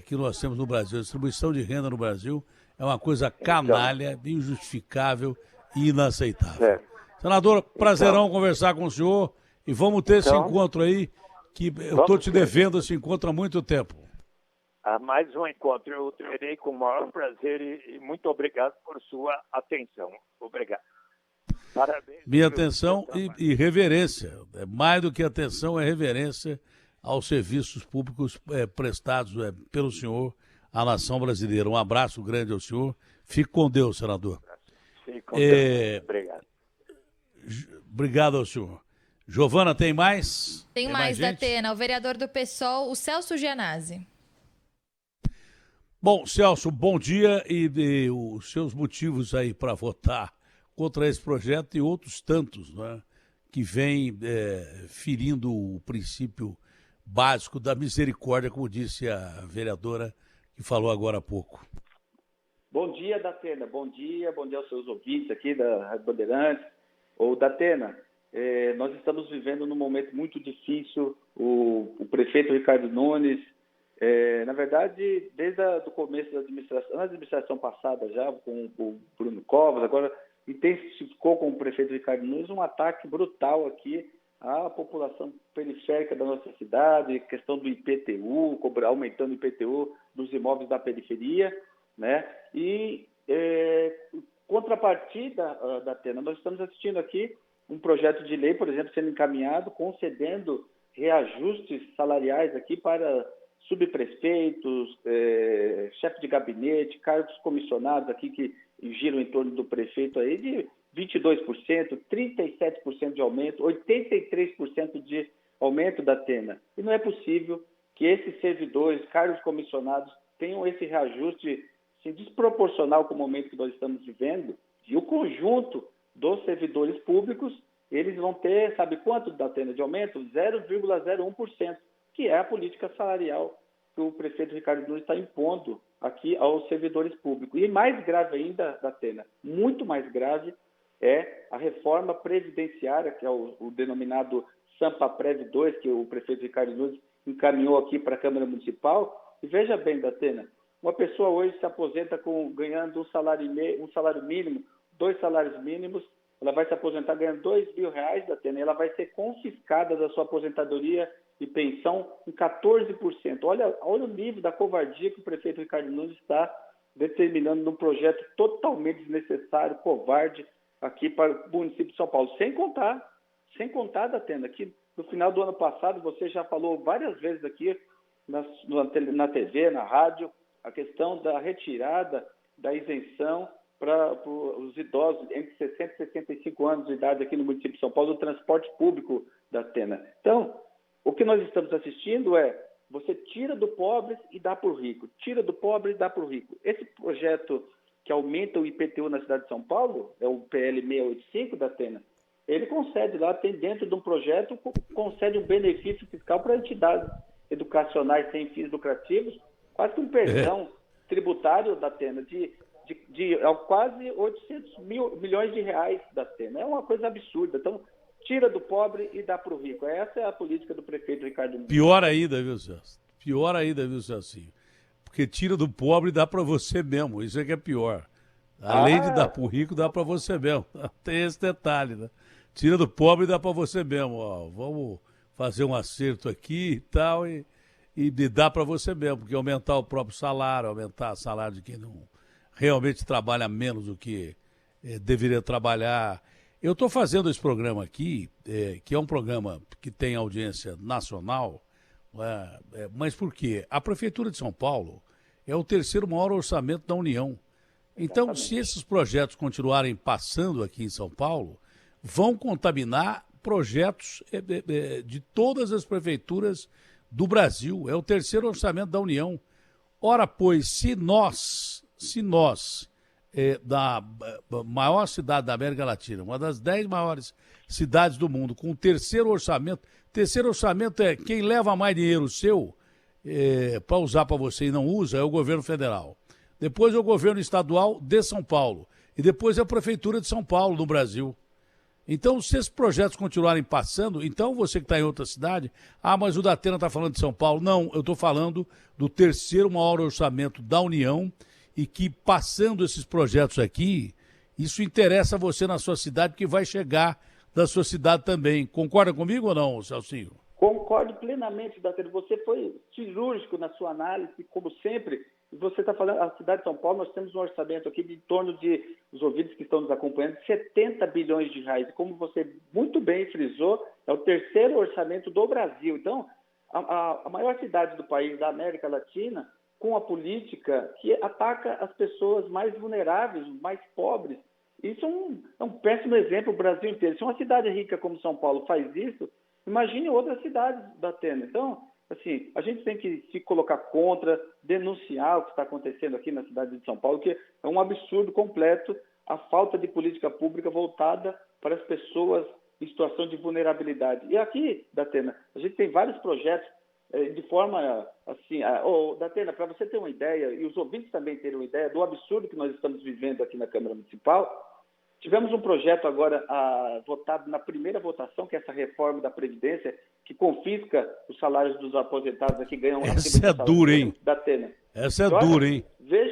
A: que nós temos no Brasil. A distribuição de renda no Brasil é uma coisa canalha, injustificável e inaceitável. Senador, prazerão conversar com o senhor e vamos ter esse encontro aí, que eu estou te devendo esse encontro há muito tempo.
J: Mais um encontro, eu terei com o maior prazer e muito obrigado por sua atenção. Obrigado. Parabéns.
A: Minha atenção e reverência. Mais do que atenção, é reverência aos serviços públicos prestados pelo senhor à nação brasileira. Um abraço grande ao senhor. Fique com Deus, senador.
J: Fique com Deus. Obrigado.
A: Obrigado ao senhor. Giovana, tem mais?
E: Tem mais, Datena. O vereador do PSOL, o Celso Gianazzi.
A: Bom, Celso, bom dia e os seus motivos aí para votar contra esse projeto e outros tantos, né, que vêm ferindo o princípio básico da misericórdia, como disse a vereadora que falou agora há pouco.
K: Bom dia, Datena. Bom dia aos seus ouvintes aqui da Rádio Bandeirantes. Ô, Datena, nós estamos vivendo num momento muito difícil. O prefeito Ricardo Nunes, na verdade, desde o começo da administração, na administração passada já, com o Bruno Covas, agora intensificou com o prefeito Ricardo Nunes um ataque brutal aqui à população periférica da nossa cidade, questão do IPTU, aumentando o IPTU dos imóveis da periferia, né? E contrapartida, Datena, nós estamos assistindo aqui um projeto de lei, por exemplo, sendo encaminhado, concedendo reajustes salariais aqui para subprefeitos, chefe de gabinete, cargos comissionados aqui que giram em torno do prefeito aí de 22%, 37% de aumento, 83% de aumento da Datena. E não é possível que esses servidores, cargos comissionados, tenham esse reajuste assim, desproporcional com o momento que nós estamos vivendo. E o conjunto dos servidores públicos, eles vão ter, sabe quanto, Datena, de aumento? 0,01%, que é a política salarial que o prefeito Ricardo Nunes está impondo aqui aos servidores públicos. E mais grave ainda, Datena, muito mais grave, é a reforma previdenciária, que é o denominado Sampaprev 2, que o prefeito Ricardo Nunes encaminhou aqui para a Câmara Municipal. E veja bem, Datena, uma pessoa hoje se aposenta ganhando um salário mínimo, 2 salários mínimos, ela vai se aposentar ganhando R$2.000, Datena, e ela vai ser confiscada da sua aposentadoria e pensão em 14%. Olha o nível da covardia que o prefeito Ricardo Nunes está determinando num projeto totalmente desnecessário, covarde, aqui para o município de São Paulo. Sem contar, Datena, que no final do ano passado você já falou várias vezes aqui na TV, na rádio, a questão da retirada da isenção para os idosos entre 60 e 65 anos de idade aqui no município de São Paulo, do transporte público, Datena. Então, o que nós estamos assistindo você tira do pobre e dá para o rico. Tira do pobre e dá para o rico. Esse projeto que aumenta o IPTU na cidade de São Paulo, é o PL 685, Datena, ele concede lá, tem dentro de um projeto, concede um benefício fiscal para entidades educacionais sem fins lucrativos, quase que um perdão tributário, Datena, de quase 800 milhões de reais, Datena. É uma coisa absurda. Então, tira do pobre e dá para o rico. Essa é a política do prefeito Ricardo Nunes.
A: Pior ainda, viu, Celso? Pior ainda, viu, Celcinho? Porque tira do pobre e dá para você mesmo. Isso é que é pior. Além de dar para o rico, dá para você mesmo. Tem esse detalhe, né? Tira do pobre e dá para você mesmo. Ó, vamos fazer um acerto aqui e tal e dá para você mesmo. Porque aumentar o próprio salário, aumentar o salário de quem não realmente trabalha menos do que deveria trabalhar. Eu estou fazendo esse programa aqui, que é um programa que tem audiência nacional, mas por quê? A Prefeitura de São Paulo é o terceiro maior orçamento da União. Então, se esses projetos continuarem passando aqui em São Paulo, vão contaminar projetos de todas as prefeituras do Brasil. É o terceiro orçamento da União. Ora, pois, se nós, da maior cidade da América Latina, uma das 10 maiores cidades do mundo, com o terceiro orçamento é quem leva mais dinheiro seu para usar para você e não usa, é o governo federal. Depois é o governo estadual de São Paulo. E depois é a Prefeitura de São Paulo, no Brasil. Então, se esses projetos continuarem passando, então você que está em outra cidade, mas o Datena está falando de São Paulo. Não, eu estou falando do terceiro maior orçamento da União e que, passando esses projetos aqui, isso interessa a você na sua cidade, porque vai chegar da sua cidade também. Concorda comigo ou não, Celcinho?
K: Concordo plenamente, Datena. Você foi cirúrgico na sua análise, como sempre. Você está falando, a cidade de São Paulo, nós temos um orçamento aqui de em torno de, os ouvintes que estão nos acompanhando, 70 bilhões de reais. Como você muito bem frisou, é o terceiro orçamento do Brasil. Então, a maior cidade do país, da América Latina, com a política que ataca as pessoas mais vulneráveis, mais pobres, Isso é um péssimo exemplo o Brasil inteiro. Se uma cidade rica como São Paulo faz isso, imagine outras cidades da Atena. Então, assim, a gente tem que se colocar contra, denunciar o que está acontecendo aqui na cidade de São Paulo, que é um absurdo completo a falta de política pública voltada para as pessoas em situação de vulnerabilidade. E aqui, Datena, a gente tem vários projetos de forma assim... Datena, para você ter uma ideia, e os ouvintes também terem uma ideia do absurdo que nós estamos vivendo aqui na Câmara Municipal, tivemos um projeto agora votado na primeira votação, que é essa reforma da Previdência, que confisca os salários dos aposentados aqui, ganham...
A: Essa é dura, hein?
K: Datena.
A: Essa é dura, hein?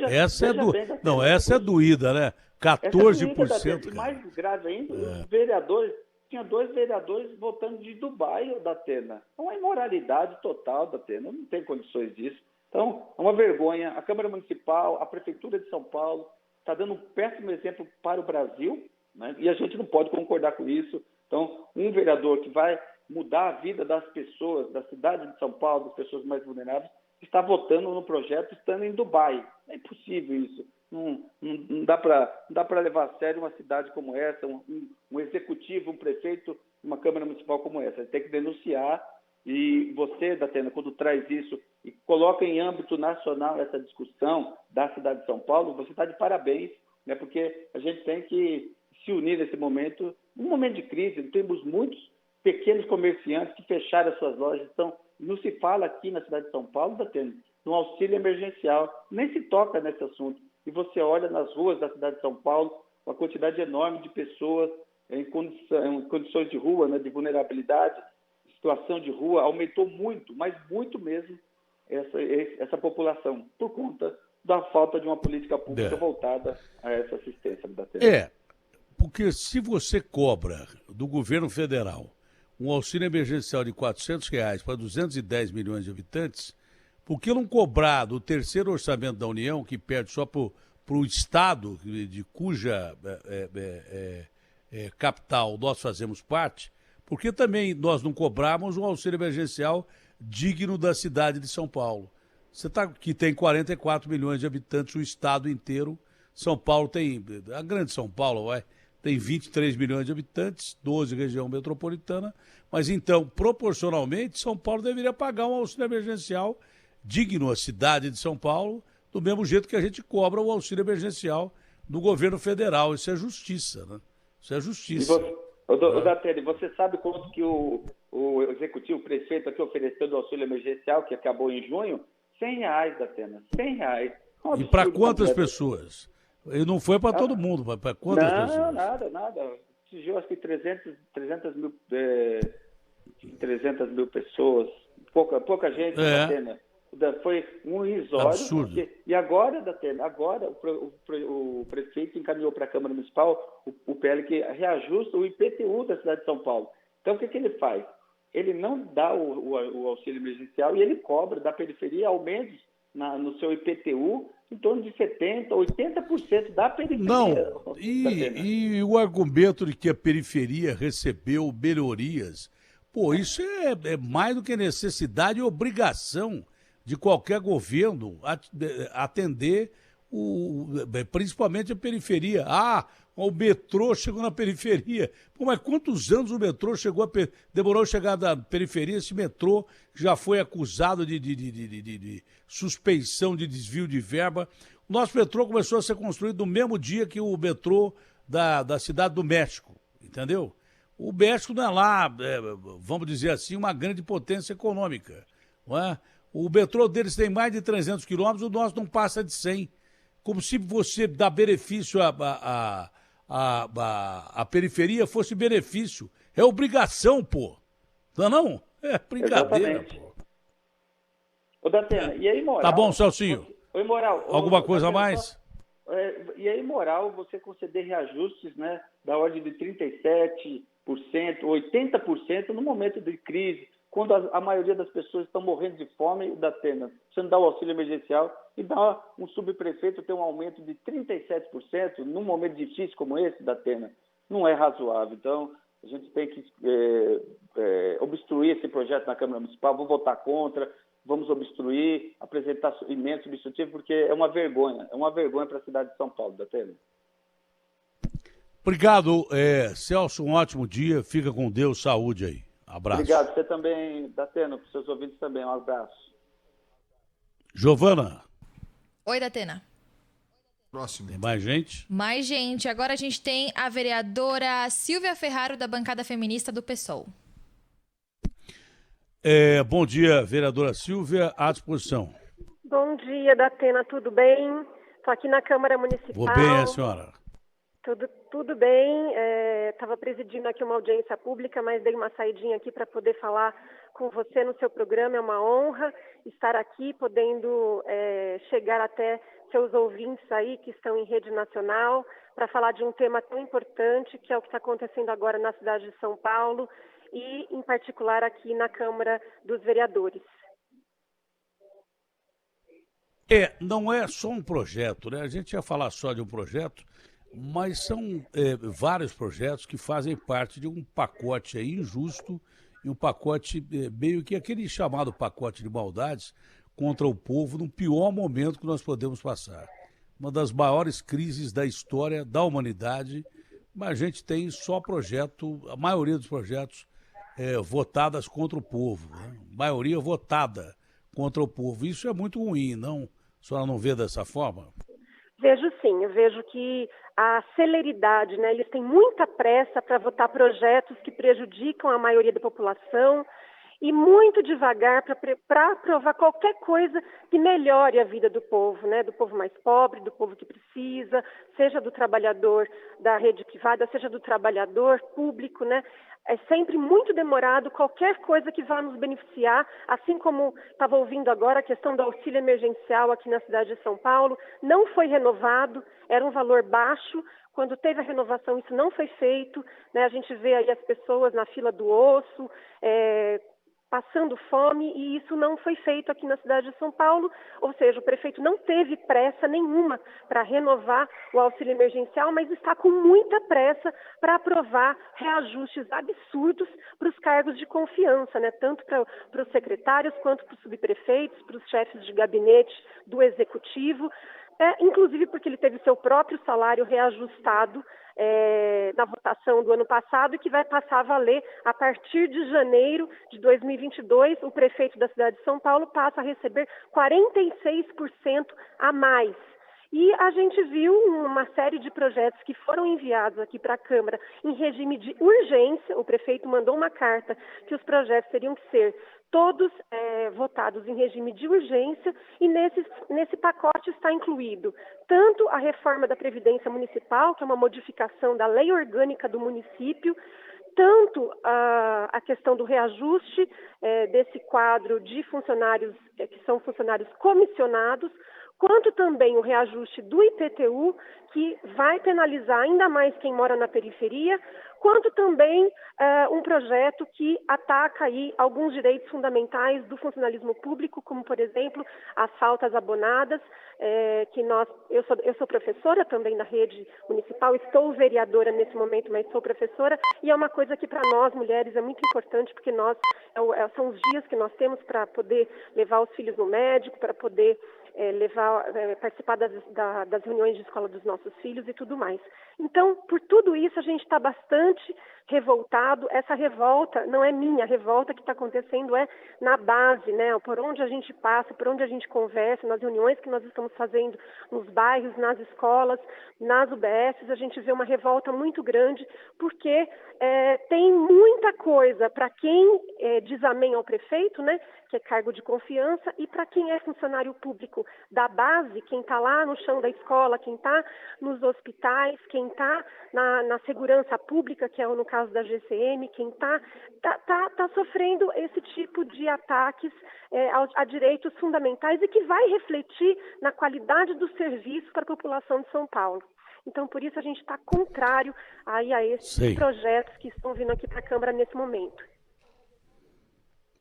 K: Essa é dura.
A: Não, essa é doída, né? 14%.
K: E mais grave ainda, os vereadores, tinha 2 vereadores votando de Dubai, Datena. É uma imoralidade total, Datena. Não tem condições disso. Então, é uma vergonha. A Câmara Municipal, a Prefeitura de São Paulo, está dando um péssimo exemplo para o Brasil, né? E a gente não pode concordar com isso. Então, um vereador que vai mudar a vida das pessoas, da cidade de São Paulo, das pessoas mais vulneráveis, está votando no projeto estando em Dubai. É impossível isso. Não dá para levar a sério uma cidade como essa, um executivo, um prefeito, uma Câmara Municipal como essa. Tem que denunciar. E você, Datena, quando traz isso e coloca em âmbito nacional essa discussão da cidade de São Paulo, você está de parabéns, né? Porque a gente tem que se unir nesse momento, num momento de crise. Temos muitos pequenos comerciantes que fecharam as suas lojas. Então, não se fala aqui na cidade de São Paulo, Datena, no auxílio emergencial, nem se toca nesse assunto. E você olha nas ruas da cidade de São Paulo, uma quantidade enorme de pessoas em condições de rua, né, de vulnerabilidade, situação de rua, aumentou muito, mas muito mesmo, essa população, por conta da falta de uma política pública voltada a essa assistência.
A: Porque se você cobra do governo federal um auxílio emergencial de R$400 para 210 milhões de habitantes, por que não cobrar do terceiro orçamento da União, que perde só para o Estado, de cuja capital nós fazemos parte, por que também nós não cobrarmos um auxílio emergencial digno da cidade de São Paulo? Que tem 44 milhões de habitantes, o Estado inteiro. São Paulo tem, a grande São Paulo, tem 23 milhões de habitantes, 12 região metropolitana, mas então, proporcionalmente, São Paulo deveria pagar um auxílio emergencial digno à cidade de São Paulo, do mesmo jeito que a gente cobra o auxílio emergencial do governo federal. Isso é justiça, né? Isso é justiça.
K: Datena, você sabe quanto que o executivo, o prefeito aqui ofereceu do auxílio emergencial, que acabou em junho? R$100, Datena, R$100.
A: E para quantas pessoas? E não foi para todo mundo, mas para quantas pessoas?
K: Não, nada. Atingiu acho que 300 mil pessoas. Pouca gente, Datena. Foi um irrisório.
A: Absurdo.
K: E agora, Datena, o prefeito encaminhou para a Câmara Municipal o PL que reajusta o IPTU da cidade de São Paulo. Então, o que ele faz? Ele não dá o auxílio emergencial e ele cobra da periferia aumentos no seu IPTU em torno de 70%, 80% da periferia.
A: Não, e o argumento de que a periferia recebeu melhorias, isso é mais do que necessidade e obrigação de qualquer governo atender principalmente a periferia. O metrô chegou na periferia. Mas quantos anos o metrô demorou a chegar da periferia? Esse metrô já foi acusado de suspeição de desvio de verba. O nosso metrô começou a ser construído no mesmo dia que o metrô da Cidade do México, entendeu? O México não é lá, vamos dizer assim, uma grande potência econômica, não é? O metrô deles tem mais de 300 quilômetros, o nosso não passa de 100. Como se você dá benefício à periferia fosse benefício. É obrigação, pô. Não? É brincadeira,
K: exatamente. Pô. Datena, e aí, moral?
A: Tá bom, Celcinho.
K: Oi, moral.
A: Alguma coisa a mais?
K: E aí, moral, você conceder reajustes, né, da ordem de 37%, 80% no momento de crise, quando a maioria das pessoas estão morrendo de fome, Datena, você não dá o auxílio emergencial e dá um subprefeito ter um aumento de 37% num momento difícil como esse, Datena, não é razoável. Então, a gente tem que obstruir esse projeto na Câmara Municipal, vou votar contra, vamos obstruir, apresentar emendas substitutivas, porque é uma vergonha para a cidade de São Paulo, Datena.
A: Obrigado, Celso, um ótimo dia, fica com Deus, saúde aí. Abraço.
K: Obrigado, você também, Datena, para os seus ouvintes também, um abraço.
A: Giovana.
E: Oi, Datena.
L: Próximo.
A: Tem mais gente?
E: Mais gente. Agora a gente tem a vereadora Silvia Ferraro, da bancada feminista do PSOL.
A: Bom dia, vereadora Silvia, à disposição.
M: Bom dia, Datena, tudo bem? Estou aqui na Câmara Municipal.
A: Vou bem, a senhora?
M: Tudo bem. Estava presidindo aqui uma audiência pública, mas dei uma saidinha aqui para poder falar com você no seu programa. É uma honra estar aqui, podendo chegar até seus ouvintes aí que estão em rede nacional, para falar de um tema tão importante, que é o que está acontecendo agora na cidade de São Paulo e, em particular, aqui na Câmara dos Vereadores.
A: Não é só um projeto, né? A gente ia falar só de um projeto, mas são vários projetos que fazem parte de um pacote aí injusto e um pacote meio que aquele chamado pacote de maldades contra o povo no pior momento que nós podemos passar. Uma das maiores crises da história da humanidade, mas a gente tem só projeto, a maioria dos projetos votadas contra o povo, né? Maioria votada contra o povo. Isso é muito ruim, não? A senhora não vê dessa forma?
M: Vejo sim, eu vejo que a celeridade, né? Eles têm muita pressa para votar projetos que prejudicam a maioria da população e muito devagar para aprovar qualquer coisa que melhore a vida do povo, né? Do povo mais pobre, do povo que precisa, seja do trabalhador da rede privada, seja do trabalhador público, né? É sempre muito demorado qualquer coisa que vá nos beneficiar, assim como estava ouvindo agora a questão do auxílio emergencial aqui na cidade de São Paulo, não foi renovado, era um valor baixo, quando teve a renovação isso não foi feito, né? A gente vê aí as pessoas na fila do osso, passando fome, e isso não foi feito aqui na cidade de São Paulo, ou seja, o prefeito não teve pressa nenhuma para renovar o auxílio emergencial, mas está com muita pressa para aprovar reajustes absurdos para os cargos de confiança, né? Tanto para os secretários quanto para os subprefeitos, para os chefes de gabinete do executivo, inclusive porque ele teve seu próprio salário reajustado na votação do ano passado e que vai passar a valer a partir de janeiro de 2022. O prefeito da cidade de São Paulo passa a receber 46% a mais. E a gente viu uma série de projetos que foram enviados aqui para a Câmara em regime de urgência. O prefeito mandou uma carta que os projetos teriam que ser todos votados em regime de urgência, e nesse pacote está incluído tanto a reforma da Previdência Municipal, que é uma modificação da lei orgânica do município, tanto a questão do reajuste desse quadro de funcionários que são funcionários comissionados, quanto também o reajuste do IPTU, que vai penalizar ainda mais quem mora na periferia, quanto também um projeto que ataca aí alguns direitos fundamentais do funcionalismo público, como, por exemplo, as faltas abonadas, eu sou professora também da rede municipal, estou vereadora nesse momento, mas sou professora, e é uma coisa que para nós, mulheres, é muito importante, porque são os dias que nós temos para poder levar os filhos no médico, para poder participar das reuniões de escola dos nossos filhos e tudo mais. Então, por tudo isso, a gente está bastante revoltado. Essa revolta não é minha, a revolta que está acontecendo é na base, né? Por onde a gente passa, por onde a gente conversa, nas reuniões que nós estamos fazendo nos bairros, nas escolas, nas UBSs, a gente vê uma revolta muito grande, porque tem muita coisa para quem diz amém ao prefeito, né? Que é cargo de confiança, e para quem é funcionário público da base, quem está lá no chão da escola, quem está nos hospitais, quem está na segurança pública, que é no caso da GCM, quem tá sofrendo esse tipo de ataques a direitos fundamentais, e que vai refletir na qualidade do serviço para a população de São Paulo. Então, por isso, a gente está contrário aí a esses projetos que estão vindo aqui para a Câmara nesse momento.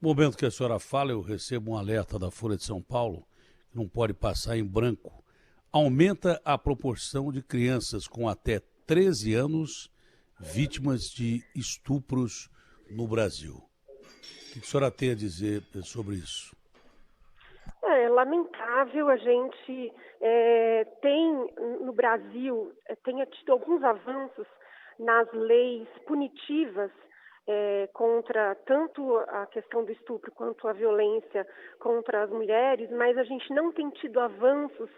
A: No momento que a senhora fala, eu recebo um alerta da Folha de São Paulo, que não pode passar em branco. Aumenta a proporção de crianças com até 13 anos vítimas de estupros no Brasil. O que a senhora tem a dizer sobre isso?
M: É lamentável. A gente tem no Brasil, tem tido alguns avanços nas leis punitivas contra tanto a questão do estupro quanto a violência contra as mulheres, mas a gente não tem tido avanços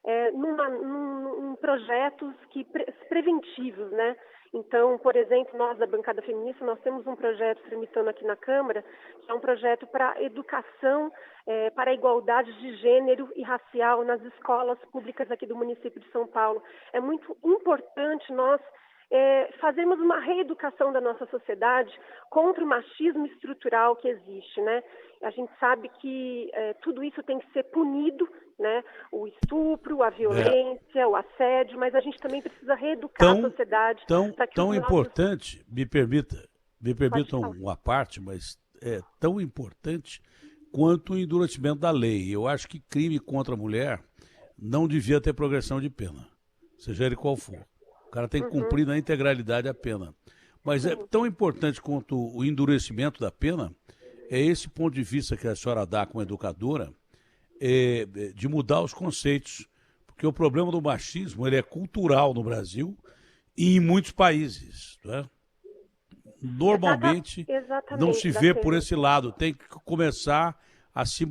M: em projetos preventivos, né? Então, por exemplo, nós da bancada feminista, nós temos um projeto tramitando aqui na Câmara, que é um projeto para educação, para a igualdade de gênero e racial nas escolas públicas aqui do município de São Paulo. É muito importante nós fazermos uma reeducação da nossa sociedade contra o machismo estrutural que existe, né? A gente sabe que tudo isso tem que ser punido, né? O estupro, a violência, o assédio, mas a gente também precisa reeducar a sociedade.
A: Tão importante, me permitam uma parte, mas é tão importante quanto o endurecimento da lei. Eu acho que crime contra a mulher não devia ter progressão de pena, seja ele qual for. O cara tem que cumprir na integralidade a pena. Mas é tão importante quanto o endurecimento da pena, é esse ponto de vista que a senhora dá como educadora, de mudar os conceitos. Porque o problema do machismo ele é cultural no Brasil e em muitos países. Né? Normalmente não se vê por esse lado. Tem que começar a se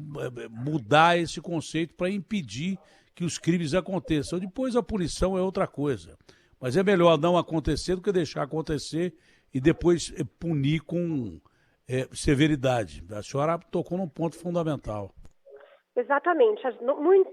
A: mudar esse conceito para impedir que os crimes aconteçam. Depois a punição é outra coisa. Mas é melhor não acontecer do que deixar acontecer e depois punir com severidade. A senhora tocou num ponto fundamental.
M: Exatamente.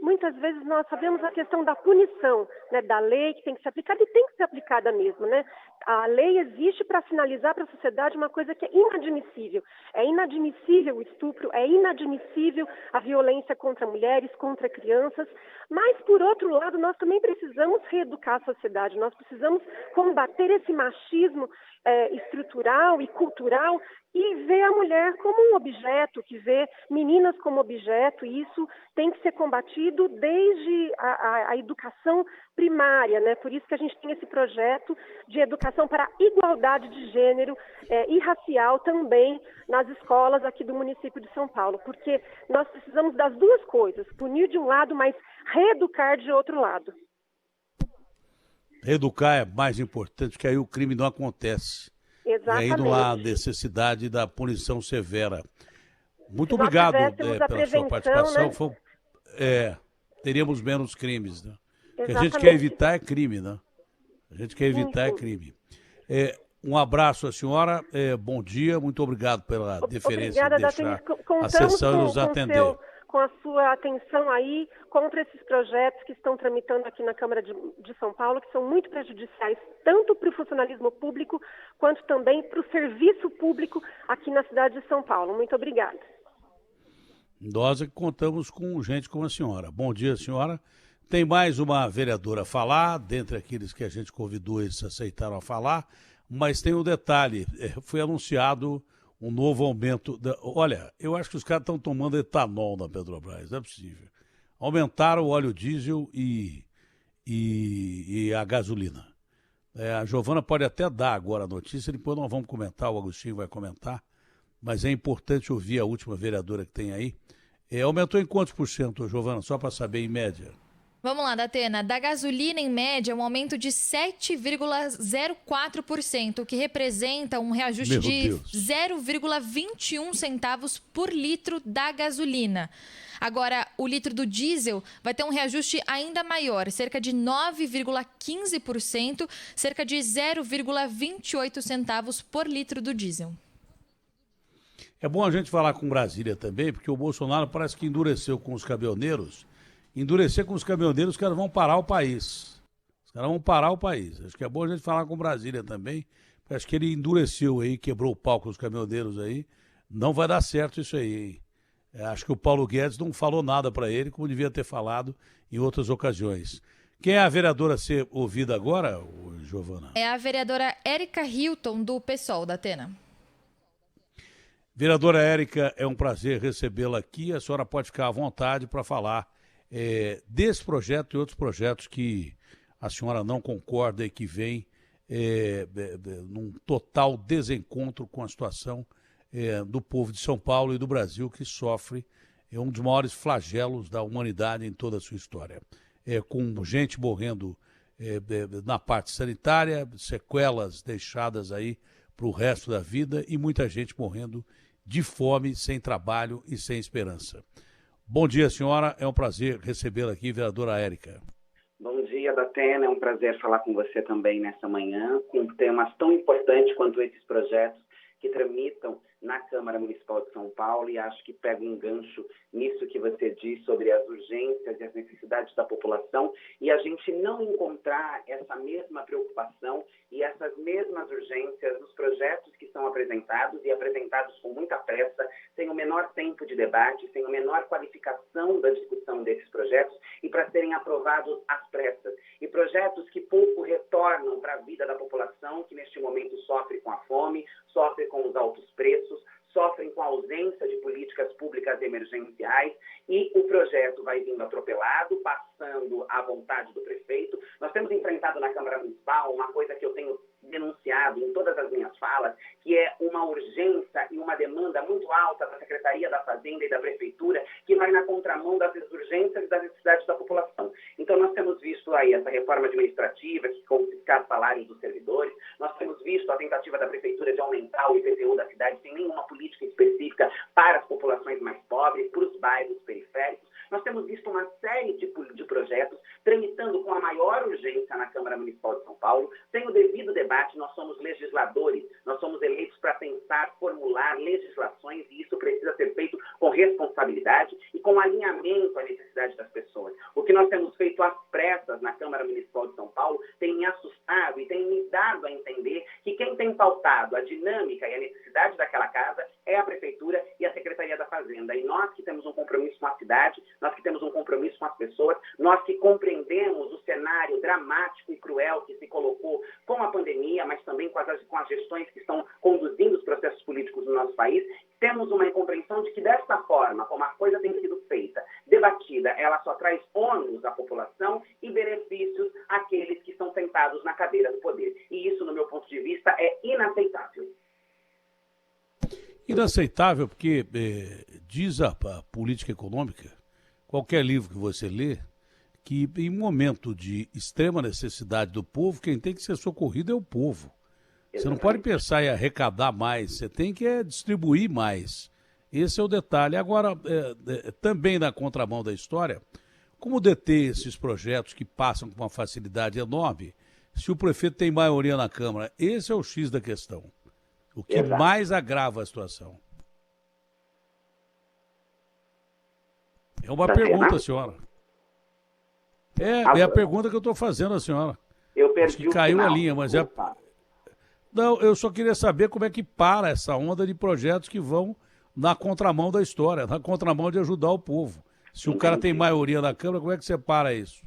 M: Muitas vezes nós sabemos a questão da punição, né, da lei que tem que ser aplicada e tem que ser aplicada mesmo, né? A lei existe para sinalizar para a sociedade uma coisa que é inadmissível. É inadmissível o estupro, é inadmissível a violência contra mulheres, contra crianças, mas, por outro lado, nós também precisamos reeducar a sociedade, nós precisamos combater esse machismo estrutural e cultural e ver a mulher como um objeto, que vê meninas como objeto, e isso tem que ser combatido desde a educação primária, né? Por isso que a gente tem esse projeto de educação para a igualdade de gênero e racial também nas escolas aqui do município de São Paulo, porque nós precisamos das duas coisas, punir de um lado, mas reeducar de outro lado.
A: Reeducar é mais importante, porque aí o crime não acontece.
M: Exatamente.
A: Aí não há necessidade da punição severa. Muito obrigado pela sua participação. Né? Teríamos menos crimes, né? O que a gente quer evitar é crime, né? A gente quer evitar é crime. Um abraço à senhora, bom dia, muito obrigado pela deferência de deixar a sessão e nos atender.
M: Com a sua atenção aí contra esses projetos que estão tramitando aqui na Câmara de São Paulo, que são muito prejudiciais tanto para o funcionalismo público quanto também para o serviço público aqui na cidade de São Paulo. Muito obrigada.
A: Nós é que contamos com gente como a senhora. Bom dia, senhora. Tem mais uma vereadora a falar, dentre aqueles que a gente convidou, eles aceitaram a falar, mas tem um detalhe, foi anunciado um novo aumento. Olha, eu acho que os caras estão tomando etanol na Petrobras, não é possível. Aumentaram o óleo diesel e a gasolina. A Giovana pode até dar agora a notícia, depois nós vamos comentar, o Agostinho vai comentar, mas é importante ouvir a última vereadora que tem aí. Aumentou em quantos por cento, Giovana, só para saber em média?
E: Vamos lá, Datena. Da gasolina, em média, um aumento de 7,04%, o que representa um reajuste de 0,21 centavos por litro da gasolina. Agora, o litro do diesel vai ter um reajuste ainda maior, cerca de 9,15%, cerca de 0,28 centavos por litro do diesel.
A: É bom a gente falar com Brasília também, porque o Bolsonaro parece que endureceu com os caminhoneiros. Endurecer com os caminhoneiros, os caras vão parar o país. Os caras vão parar o país. Acho que é bom a gente falar com Brasília também, porque acho que ele endureceu aí, quebrou o pau com os caminhoneiros aí. Não vai dar certo isso aí. Acho que o Paulo Guedes não falou nada para ele, como devia ter falado em outras ocasiões. Quem é a vereadora a ser ouvida agora, Giovana?
E: É a vereadora Érica Hilton, do PSOL, Datena.
A: Vereadora Érica, é um prazer recebê-la aqui. A senhora pode ficar à vontade para falar desse projeto e outros projetos que a senhora não concorda e que vem num total desencontro com a situação do povo de São Paulo e do Brasil, que sofre um dos maiores flagelos da humanidade em toda a sua história. Com gente morrendo na parte sanitária, sequelas deixadas aí para o resto da vida e muita gente morrendo de fome, sem trabalho e sem esperança. Bom dia, senhora. É um prazer recebê-la aqui, vereadora Érica.
N: Bom dia, Datena. É um prazer falar com você também nessa manhã, com temas tão importantes quanto esses projetos que tramitam na Câmara Municipal de São Paulo, e acho que pega um gancho nisso que você diz sobre as urgências e as necessidades da população, e a gente não encontrar essa mesma preocupação e essas mesmas urgências nos projetos que são apresentados, e apresentados com muita pressa, sem o menor tempo de debate, sem a menor qualificação da discussão desses projetos, e para serem aprovados às pressas. E projetos que pouco retornam para a vida da população, que neste momento sofre com a fome, sofre com os altos preços, sofrem com a ausência de políticas públicas emergenciais, e o projeto vai vindo atropelado, passando à vontade do prefeito. Nós temos enfrentado na Câmara Municipal uma coisa que eu tenho denunciado em todas as minhas falas, que é uma urgência e uma demanda muito alta da Secretaria da Fazenda e da Prefeitura, que vai na contramão das urgências e das necessidades da população. Então, nós temos visto aí essa reforma administrativa, que confiscar salários dos servidores, nós temos visto a tentativa da Prefeitura de aumentar o IPTU da cidade sem nenhuma política específica para as populações mais pobres, para os bairros periféricos. Nós temos visto uma série de projetos tramitando com a maior urgência na Câmara Municipal de São Paulo, sem o devido debate. Nós somos legisladores, nós somos eleitos para pensar, formular legislações, e isso precisa ser feito com responsabilidade e com alinhamento à necessidade das pessoas. O que nós temos feito às pressas na Câmara Municipal de São Paulo tem me assustado e tem me dado a entender que quem tem pautado a dinâmica e a necessidade daquela casa é a Prefeitura e a Secretaria da Fazenda. E nós que temos um compromisso com a cidade, nós que temos um compromisso com as pessoas, nós que compreendemos o cenário dramático e cruel que se colocou com a pandemia, mas também com as gestões que estão conduzindo os processos políticos no nosso país, temos uma compreensão de que desta forma, como a coisa tem sido feita, debatida, ela só traz ônus à população e benefícios àqueles que estão sentados na cadeira do poder. E isso, no meu ponto de vista, é inaceitável.
A: Inaceitável porque diz a política econômica, qualquer livro que você lê, que em momento de extrema necessidade do povo, quem tem que ser socorrido é o povo. Você não pode pensar em arrecadar mais, você tem que distribuir mais. Esse é o detalhe. Agora, também na contramão da história, como deter esses projetos que passam com uma facilidade enorme, se o prefeito tem maioria na Câmara? Esse é o X da questão. O que mais agrava a situação. É uma pergunta, senhora. É a pergunta que eu estou fazendo à senhora.
N: Eu perdi.
A: Acho que caiu a linha, mas é... Não, eu só queria saber como é que para essa onda de projetos que vão na contramão da história, na contramão de ajudar o povo. Se o cara tem maioria na Câmara, como é que você para isso?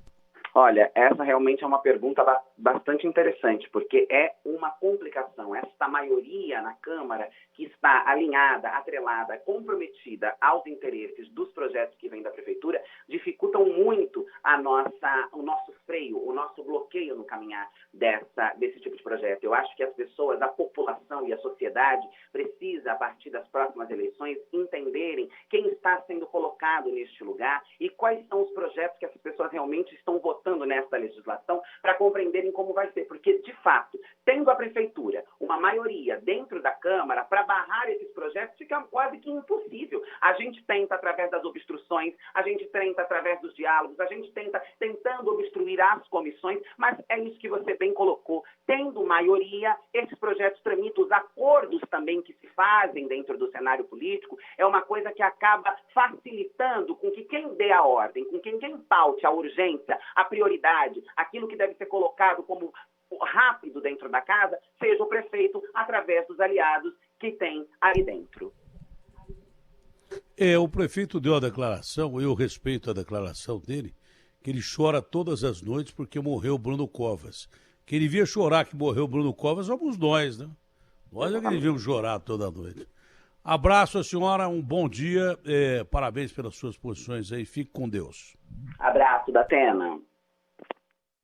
N: Olha, essa realmente é uma pergunta bastante interessante, porque é uma complicação. Esta maioria na Câmara que está alinhada, atrelada, comprometida aos interesses dos projetos que vêm da Prefeitura, dificultam muito o nosso freio, o nosso bloqueio no caminhar desse tipo de projeto. Eu acho que as pessoas, a população e a sociedade precisa, a partir das próximas eleições, entenderem quem está sendo colocado neste lugar e quais são os projetos que essas pessoas realmente estão votando nesta legislação, para compreenderem como vai ser. Porque, de fato, tendo a Prefeitura uma maioria dentro da Câmara para barrar esses projetos, fica quase que impossível. A gente tenta através das obstruções, a gente tenta através dos diálogos, a gente tentando obstruir as comissões, mas é isso que você bem colocou. Tendo maioria, esses projetos tramitam, os acordos também que se fazem dentro do cenário político, é uma coisa que acaba facilitando com que quem dê a ordem, com quem paute a urgência, a prioridade, aquilo que deve ser colocado como rápido dentro da casa, seja o prefeito através dos aliados que tem ali dentro.
A: O prefeito deu a declaração, eu respeito a declaração dele, que ele chora todas as noites porque morreu Bruno Covas. Quem devia chorar que morreu Bruno Covas somos nós, né? Nós é que devíamos chorar toda noite. Abraço a senhora, um bom dia, parabéns pelas suas posições aí, fique com Deus.
N: Abraço, Datena.